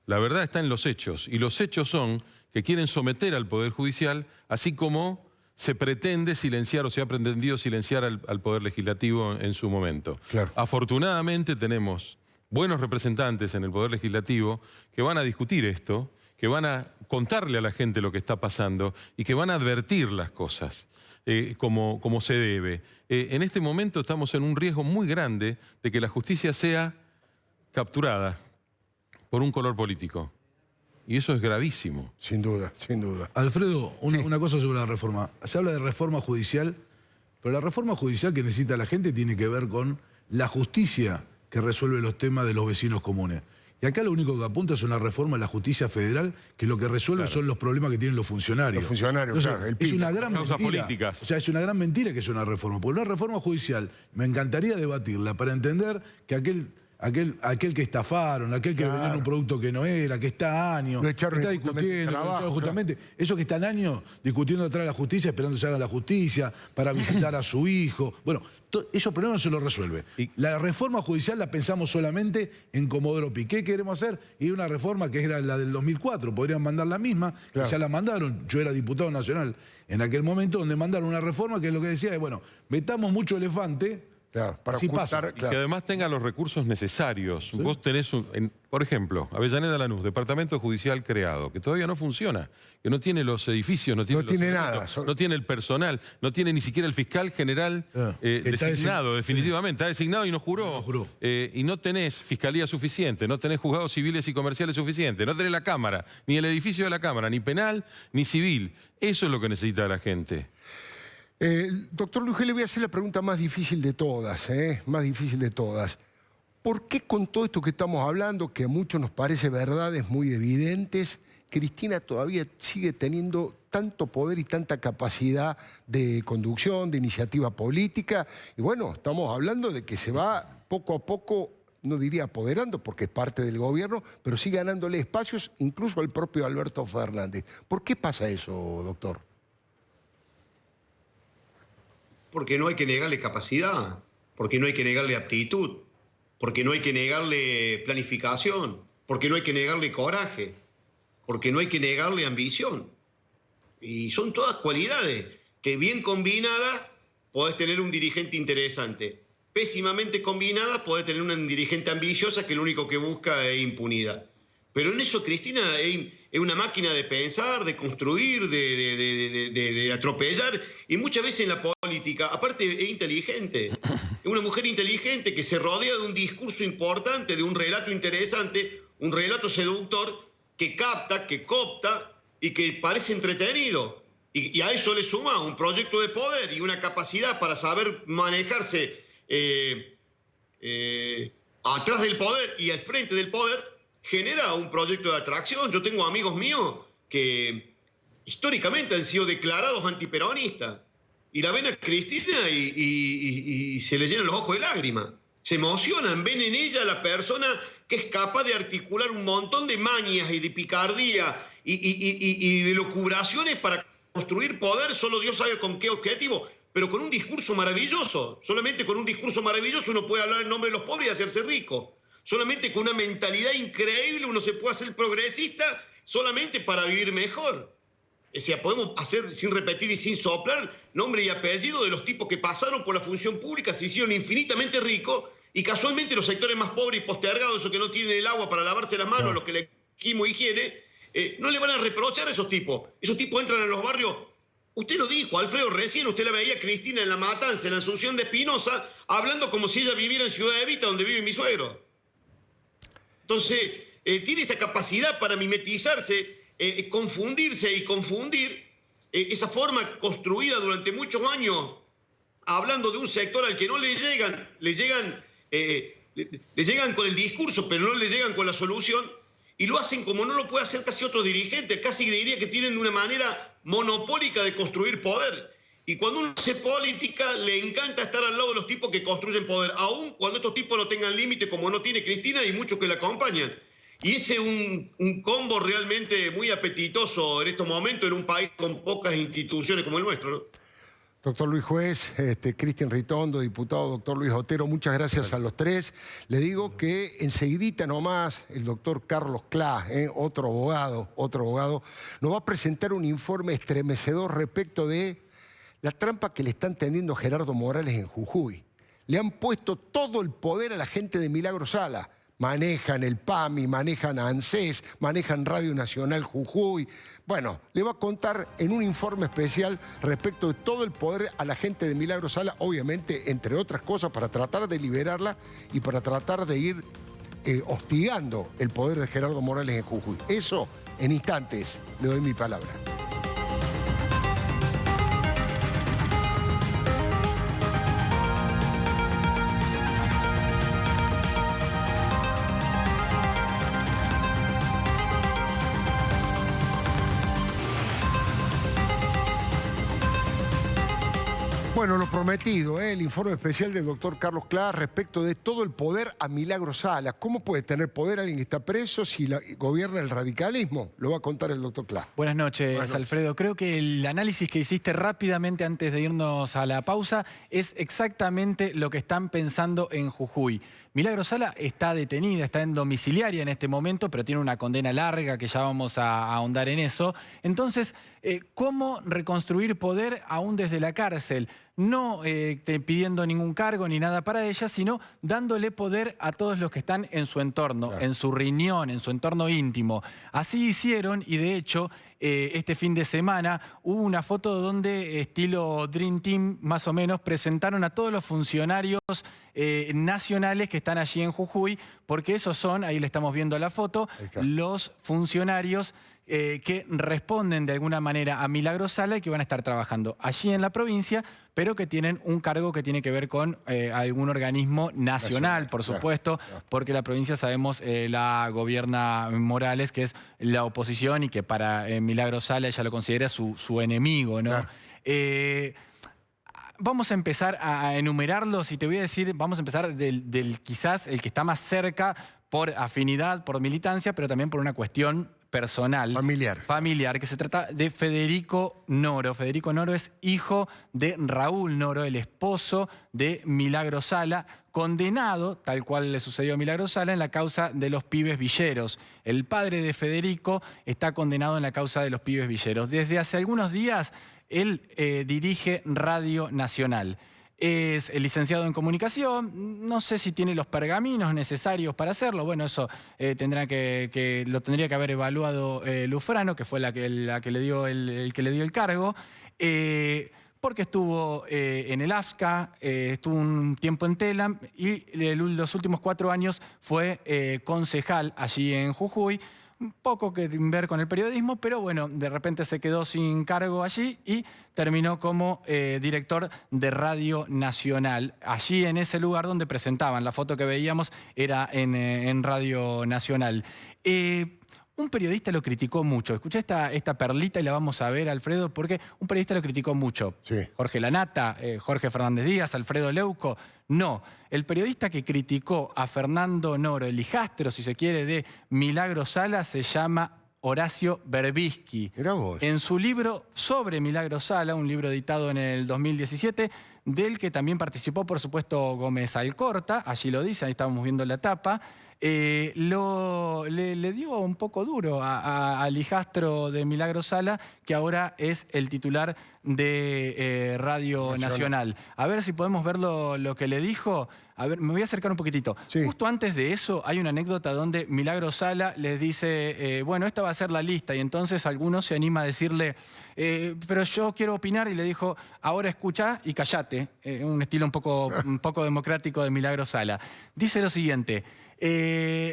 la verdad está en los hechos, y los hechos son que quieren someter al Poder Judicial, así como se pretende silenciar o se ha pretendido silenciar al Poder Legislativo en su momento. Claro. Afortunadamente tenemos buenos representantes en el Poder Legislativo que van a discutir esto, que van a contarle a la gente lo que está pasando y que van a advertir las cosas como se debe. En este momento estamos en un riesgo muy grande de que la justicia sea capturada por un color político. Y eso es gravísimo. Sin duda, sin duda. Alfredo, una cosa sobre la reforma. Se habla de reforma judicial, pero la reforma judicial que necesita la gente tiene que ver con la justicia que resuelve los temas de los vecinos comunes. Y acá lo único que apunta es una reforma de la justicia federal, que lo que resuelve son los problemas que tienen los funcionarios. Los funcionarios, entonces, es una gran mentira. Políticas. O sea, es una gran mentira que es una reforma. Porque una reforma judicial, me encantaría debatirla para entender que aquel que estafaron, aquel que vendieron un producto que no era, que está años, que está discutiendo, justamente, esos que están años discutiendo detrás de la justicia, esperando que se haga la justicia, para visitar a su hijo. Bueno, esos problemas se los resuelve. La reforma judicial la pensamos solamente en Comodoro Pi. ¿Qué queremos hacer? Y una reforma que era la del 2004, podrían mandar la misma, ya la mandaron. Yo era diputado nacional en aquel momento, donde mandaron una reforma que lo que decía es, bueno, metamos mucho elefante. Claro, para ocultar, y que además tenga los recursos necesarios. ¿Sí? Vos tenés, por ejemplo, Avellaneda Lanús, departamento judicial creado, que todavía no funciona, que no tiene los edificios, no tiene nada, no tiene el personal, no tiene ni siquiera el fiscal general designado, definitivamente. Está designado y no juró. Y no tenés fiscalía suficiente, no tenés juzgados civiles y comerciales suficientes, no tenés la Cámara, ni el edificio de la Cámara, ni penal, ni civil. Eso es lo que necesita la gente. Doctor Luge, le voy a hacer la pregunta más difícil de todas, más difícil de todas. ¿Por qué con todo esto que estamos hablando, que a muchos nos parece verdades muy evidentes, Cristina todavía sigue teniendo tanto poder y tanta capacidad de conducción, de iniciativa política? Y bueno, estamos hablando de que se va poco a poco, no diría apoderando porque es parte del gobierno, pero sí ganándole espacios incluso al propio Alberto Fernández. ¿Por qué pasa eso, doctor? Porque no hay que negarle capacidad, porque no hay que negarle aptitud, porque no hay que negarle planificación, porque no hay que negarle coraje, porque no hay que negarle ambición. Y son todas cualidades que bien combinadas podés tener un dirigente interesante. pésimamente combinada, puede tener una dirigente ambiciosa que lo único que busca es impunidad. Pero en eso Cristina es una máquina de pensar, de construir, de atropellar, y muchas veces en la política, aparte es inteligente, es una mujer inteligente que se rodea de un discurso importante, de un relato interesante, un relato seductor, que capta, que coopta y que parece entretenido. Y a eso le suma un proyecto de poder y una capacidad para saber manejarse atrás del poder y al frente del poder, genera un proyecto de atracción. Yo tengo amigos míos que históricamente han sido declarados antiperonistas y la ven a Cristina y se le llenan los ojos de lágrimas. Se emocionan, ven en ella la persona que es capaz de articular un montón de mañas y de picardía y de locubraciones para construir poder, solo Dios sabe con qué objetivo, pero con un discurso maravilloso. Solamente con un discurso maravilloso uno puede hablar en nombre de los pobres y hacerse rico. Solamente con una mentalidad increíble uno se puede hacer progresista solamente para vivir mejor. O sea, podemos hacer, sin repetir y sin soplar, nombre y apellido de los tipos que pasaron por la función pública, se hicieron infinitamente ricos, y casualmente los sectores más pobres y postergados, esos que no tienen el agua para lavarse las manos, los que le quimo higiene, no le van a reprochar a esos tipos. Esos tipos entran a los barrios. Usted lo dijo, Alfredo, recién usted la veía a Cristina en La Matanza, en la Asunción de Espinosa, hablando como si ella viviera en Ciudad Evita, donde vive mi suegro. Entonces, tiene esa capacidad para mimetizarse, confundirse y confundir, esa forma construida durante muchos años, hablando de un sector al que no le llegan con el discurso, pero no le llegan con la solución, y lo hacen como no lo puede hacer casi otro dirigente, casi diría que tienen una manera monopólica de construir poder. Y cuando uno hace política, le encanta estar al lado de los tipos que construyen poder, aun cuando estos tipos no tengan límite, como no tiene Cristina y muchos que la acompañan. Y ese es un combo realmente muy apetitoso en estos momentos en un país con pocas instituciones como el nuestro, ¿no? Doctor Luis Juez, Cristian Ritondo, diputado, doctor Luis Otero, muchas gracias a los tres. Le digo que enseguidita nomás el doctor Carlos Claes, otro abogado, nos va a presentar un informe estremecedor respecto de la trampa que le están tendiendo Gerardo Morales en Jujuy. Le han puesto todo el poder a la gente de Milagro Sala. Manejan el PAMI, manejan a ANSES, manejan Radio Nacional Jujuy. Bueno, le va a contar en un informe especial respecto de todo el poder a la gente de Milagro Sala, obviamente, entre otras cosas, para tratar de liberarla y para tratar de ir hostigando el poder de Gerardo Morales en Jujuy. Eso, en instantes, le doy mi palabra. Bueno, lo prometido, el informe especial del doctor Carlos Claes respecto de todo el poder a Milagro Sala. ¿Cómo puede tener poder alguien que está preso si gobierna el radicalismo? Lo va a contar el doctor Claes. Buenas noches, Alfredo. Creo que el análisis que hiciste rápidamente antes de irnos a la pausa es exactamente lo que están pensando en Jujuy. Milagro Sala está detenida, está en domiciliaria en este momento, pero tiene una condena larga que ya vamos a ahondar en eso. Entonces, ¿cómo reconstruir poder aún desde la cárcel? No pidiendo ningún cargo ni nada para ella, sino dándole poder a todos los que están en su entorno, en su riñón, en su entorno íntimo. Así hicieron y de hecho este fin de semana hubo una foto donde estilo Dream Team más o menos presentaron a todos los funcionarios nacionales que están allí en Jujuy, porque esos son, ahí le estamos viendo la foto, los funcionarios que responden de alguna manera a Milagro Sala y que van a estar trabajando allí en la provincia, pero que tienen un cargo que tiene que ver con algún organismo nacional, por supuesto, porque la provincia, sabemos, la gobierna Morales, que es la oposición y que para Milagro Sala ella lo considera su enemigo, ¿no? Vamos a empezar a enumerarlos y te voy a decir, vamos a empezar del quizás el que está más cerca por afinidad, por militancia, pero también por una cuestión personal. Familiar, que se trata de Federico Noro. Federico Noro es hijo de Raúl Noro, el esposo de Milagro Sala, condenado, tal cual le sucedió a Milagro Sala, en la causa de los pibes villeros. El padre de Federico está condenado en la causa de los pibes villeros. Desde hace algunos días, él dirige Radio Nacional. Es licenciado en comunicación, no sé si tiene los pergaminos necesarios para hacerlo. Bueno, eso lo tendría que haber evaluado Lufrano, que fue la que le dio el que le dio el cargo. Porque estuvo en el AFSCA, estuvo un tiempo en TELAM y los últimos 4 años fue concejal allí en Jujuy. Un poco que ver con el periodismo, pero bueno, de repente se quedó sin cargo allí y terminó como director de Radio Nacional. Allí en ese lugar donde presentaban, la foto que veíamos era en Radio Nacional. Un periodista lo criticó mucho. Escuché esta perlita y la vamos a ver, Alfredo, porque un periodista lo criticó mucho. Sí. Jorge Lanata, Jorge Fernández Díaz, Alfredo Leuco. No, el periodista que criticó a Fernando Noro, el hijastro, si se quiere, de Milagro Sala, se llama Horacio Berbisky. Mirá vos. En su libro sobre Milagro Sala, un libro editado en el 2017, del que también participó, por supuesto, Gómez Alcorta, allí lo dice, ahí estamos viendo la tapa, le dio un poco duro al hijastro de Milagro Sala, que ahora es el titular de Radio Nacional. A ver si podemos ver lo que le dijo. A ver, me voy a acercar un poquitito. Sí. Justo antes de eso hay una anécdota donde Milagro Sala les dice, bueno, esta va a ser la lista, y entonces alguno se anima a decirle, pero yo quiero opinar, y le dijo, ahora escucha y callate. Un estilo un poco democrático de Milagro Sala. Dice lo siguiente: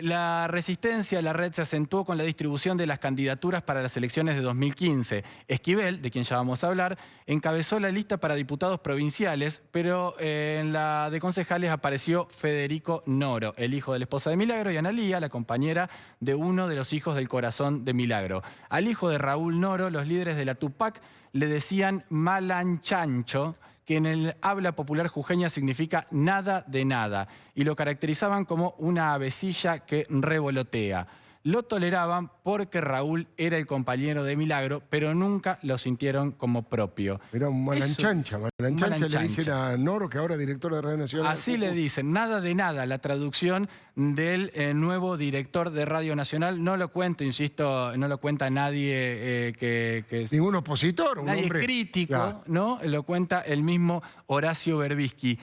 la resistencia a la red se acentuó con la distribución de las candidaturas para las elecciones de 2015. Esquivel, de quien ya vamos a hablar, encabezó la lista para diputados provinciales, pero en la de concejales apareció Federico Noro, el hijo de la esposa de Milagro, y Analía, la compañera de uno de los hijos del corazón de Milagro. Al hijo de Raúl Noro, los líderes de la Tupac le decían Malanchancho, que en el habla popular jujeña significa nada de nada, y lo caracterizaban como una avecilla que revolotea. Lo toleraban porque Raúl era el compañero de Milagro, pero nunca lo sintieron como propio. Era un Malanchancha. Malanchancha le dicen a Noro, que ahora es director de Radio Nacional. Así le dicen, nada de nada, la traducción del nuevo director de Radio Nacional. No lo cuento, insisto, no lo cuenta nadie que ningún opositor, un nadie hombre crítico, ya. ¿no? Lo cuenta el mismo Horacio Berbisky.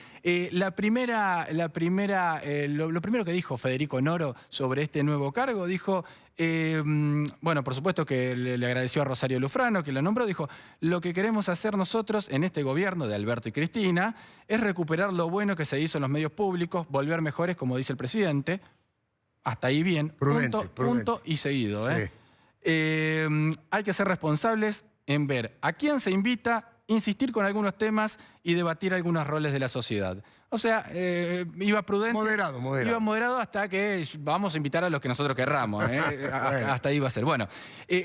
Lo primero que dijo Federico Noro sobre este nuevo cargo, dijo, bueno, por supuesto que le agradeció a Rosario Lufrano, que lo nombró, dijo, lo que queremos hacer nosotros en este gobierno de Alberto y Cristina es recuperar lo bueno que se hizo en los medios públicos, volver mejores, como dice el presidente. Hasta ahí bien, punto y seguido. Sí. Hay que ser responsables en ver a quién se invita, insistir con algunos temas y debatir algunos roles de la sociedad. O sea, iba prudente. Moderado. Iba moderado hasta que vamos a invitar a los que nosotros querramos. Hasta ahí va a ser. Bueno,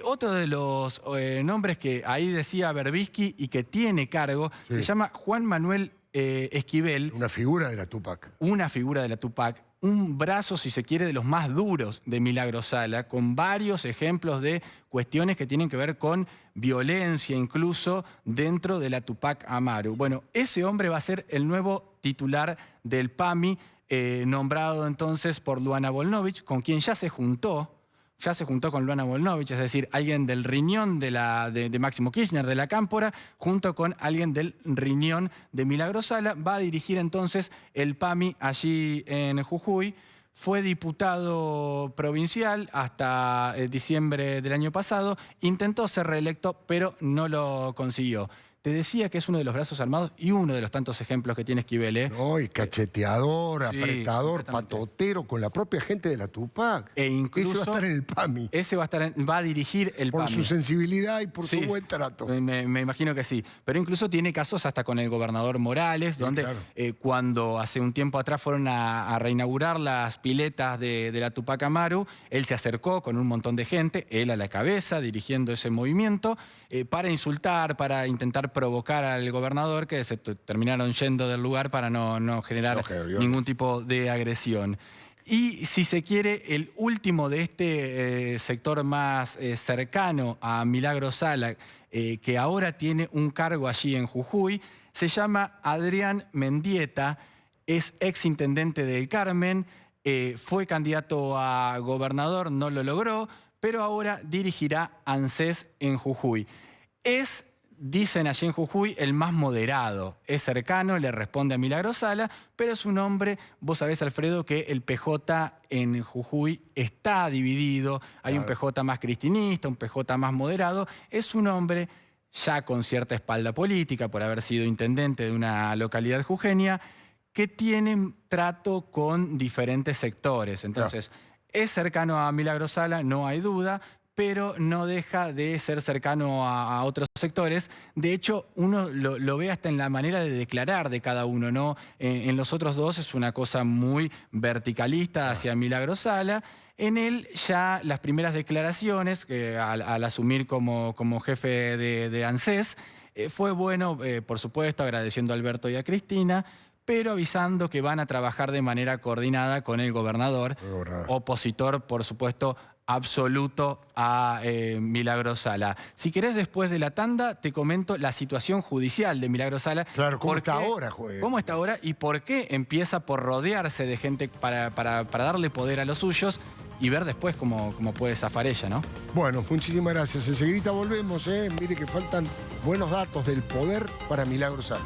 otro de los nombres que ahí decía Berbisky y que tiene cargo, se llama Juan Manuel Esquivel. Una figura de la Tupac. Una figura de la Tupac. Un brazo, si se quiere, de los más duros de Milagro Sala, con varios ejemplos de cuestiones que tienen que ver con violencia, incluso dentro de la Tupac Amaru. Bueno, ese hombre va a ser el nuevo titular del PAMI, nombrado entonces por Luana Volnovich, con quien ya se juntó con Luana Volnovich, es decir, alguien del riñón de Máximo Kirchner, de la Cámpora, junto con alguien del riñón de Milagro Sala. Va a dirigir entonces el PAMI allí en Jujuy. Fue diputado provincial hasta diciembre del año pasado. Intentó ser reelecto, pero no lo consiguió. Te decía que es uno de los brazos armados y uno de los tantos ejemplos que tiene Esquivel, ¿eh? No, y cacheteador, Sí, apretador, patotero, con la propia gente de la Tupac. E incluso ese va a estar en el PAMI. Ese va a dirigir el PAMI. Por su sensibilidad y por su buen trato. Me imagino que sí. Pero incluso tiene casos hasta con el gobernador Morales, donde claro. Cuando hace un tiempo atrás fueron a reinaugurar las piletas de la Tupac Amaru, él se acercó con un montón de gente, él a la cabeza, dirigiendo ese movimiento, para insultar, para intentar provocar al gobernador, que se terminaron yendo del lugar para no generar ningún tipo de agresión. Y si se quiere, el último de este sector más cercano a Milagro Sala, que ahora tiene un cargo allí en Jujuy, se llama Adrián Mendieta, es exintendente del Carmen, fue candidato a gobernador, no lo logró, pero ahora dirigirá ANSES en Jujuy. Es dicen allí en Jujuy, el más moderado. Es cercano, le responde a Milagro Sala, pero es un hombre, vos sabés, Alfredo, que el PJ en Jujuy está dividido. Hay un PJ más cristinista, un PJ más moderado. Es un hombre ya con cierta espalda política, por haber sido intendente de una localidad jujeña, que tiene trato con diferentes sectores. Entonces, es cercano a Milagro Sala, no hay duda, pero no deja de ser cercano a otros sectores. De hecho, uno lo ve hasta en la manera de declarar de cada uno, ¿no? En los otros dos es una cosa muy verticalista hacia Milagro Sala. En él ya las primeras declaraciones, al asumir como jefe de ANSES, fue bueno, por supuesto, agradeciendo a Alberto y a Cristina, pero avisando que van a trabajar de manera coordinada con el gobernador, opositor, por supuesto, absoluto a Milagro Sala. Si querés, después de la tanda, te comento la situación judicial de Milagro Sala. Claro, ¿cómo está ahora, juez? ¿Cómo está ahora y por qué empieza por rodearse de gente para darle poder a los suyos y ver después cómo puede zafar ella, ¿no? Bueno, muchísimas gracias. Enseguida volvemos, ¿eh? Mire que faltan buenos datos del poder para Milagro Sala.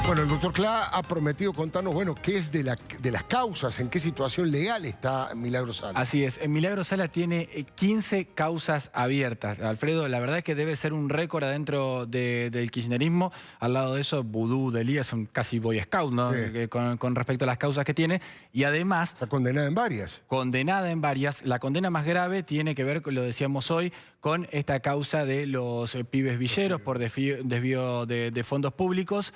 Bueno, el doctor Clá ha prometido contarnos, bueno, qué es de las causas, en qué situación legal está Milagro Sala. Así es, Milagro Sala tiene 15 causas abiertas. Alfredo, la verdad es que debe ser un récord adentro del kirchnerismo. Al lado de eso, Vudú, Delía, son casi Boy Scout, ¿no? Sí. Con respecto a las causas que tiene. Y además... Está condenada en varias. Condenada en varias. La condena más grave tiene que ver, lo decíamos hoy, con esta causa de los pibes villeros por desvío de fondos públicos.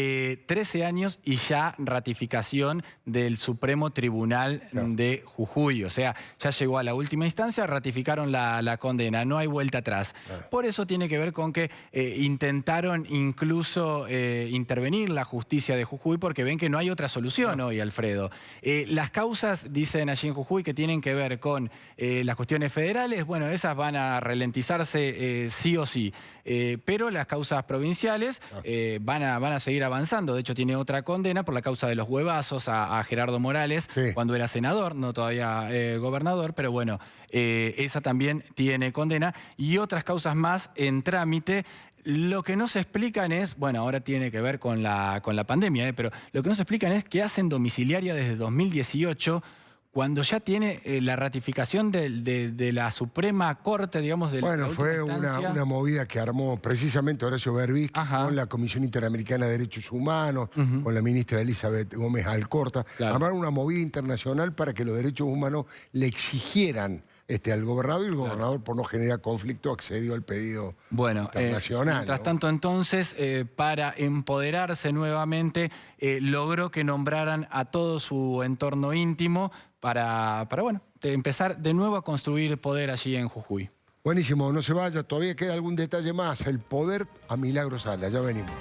13 años y ya ratificación del Supremo Tribunal de Jujuy. O sea, ya llegó a la última instancia, ratificaron la condena, no hay vuelta atrás. Por eso tiene que ver con que intentaron incluso intervenir la justicia de Jujuy porque ven que no hay otra solución hoy, Alfredo. Las causas, dicen allí en Jujuy, que tienen que ver con las cuestiones federales, bueno, esas van a ralentizarse sí o sí. Pero las causas provinciales van a seguir avanzando. De hecho, tiene otra condena por la causa de los huevazos a Gerardo Morales, cuando era senador, no todavía gobernador, pero bueno, esa también tiene condena. Y otras causas más en trámite. Lo que no se explican es, bueno, ahora tiene que ver con la pandemia, pero lo que no se explican es que hacen domiciliaria desde 2018, cuando ya tiene la ratificación de la Suprema Corte, digamos, de la Bueno, fue una movida que armó precisamente Horacio Berbisky con la Comisión Interamericana de Derechos Humanos, con la ministra Elizabeth Gómez Alcorta. Armaron una movida internacional para que los derechos humanos le exigieran al gobernador, y el gobernador, por no generar conflicto, accedió al pedido internacional. Mientras tanto, entonces, para empoderarse nuevamente, logró que nombraran a todo su entorno íntimo para bueno, empezar de nuevo a construir poder allí en Jujuy. Buenísimo, no se vaya, todavía queda algún detalle más. El poder a Milagro Sala, ya venimos.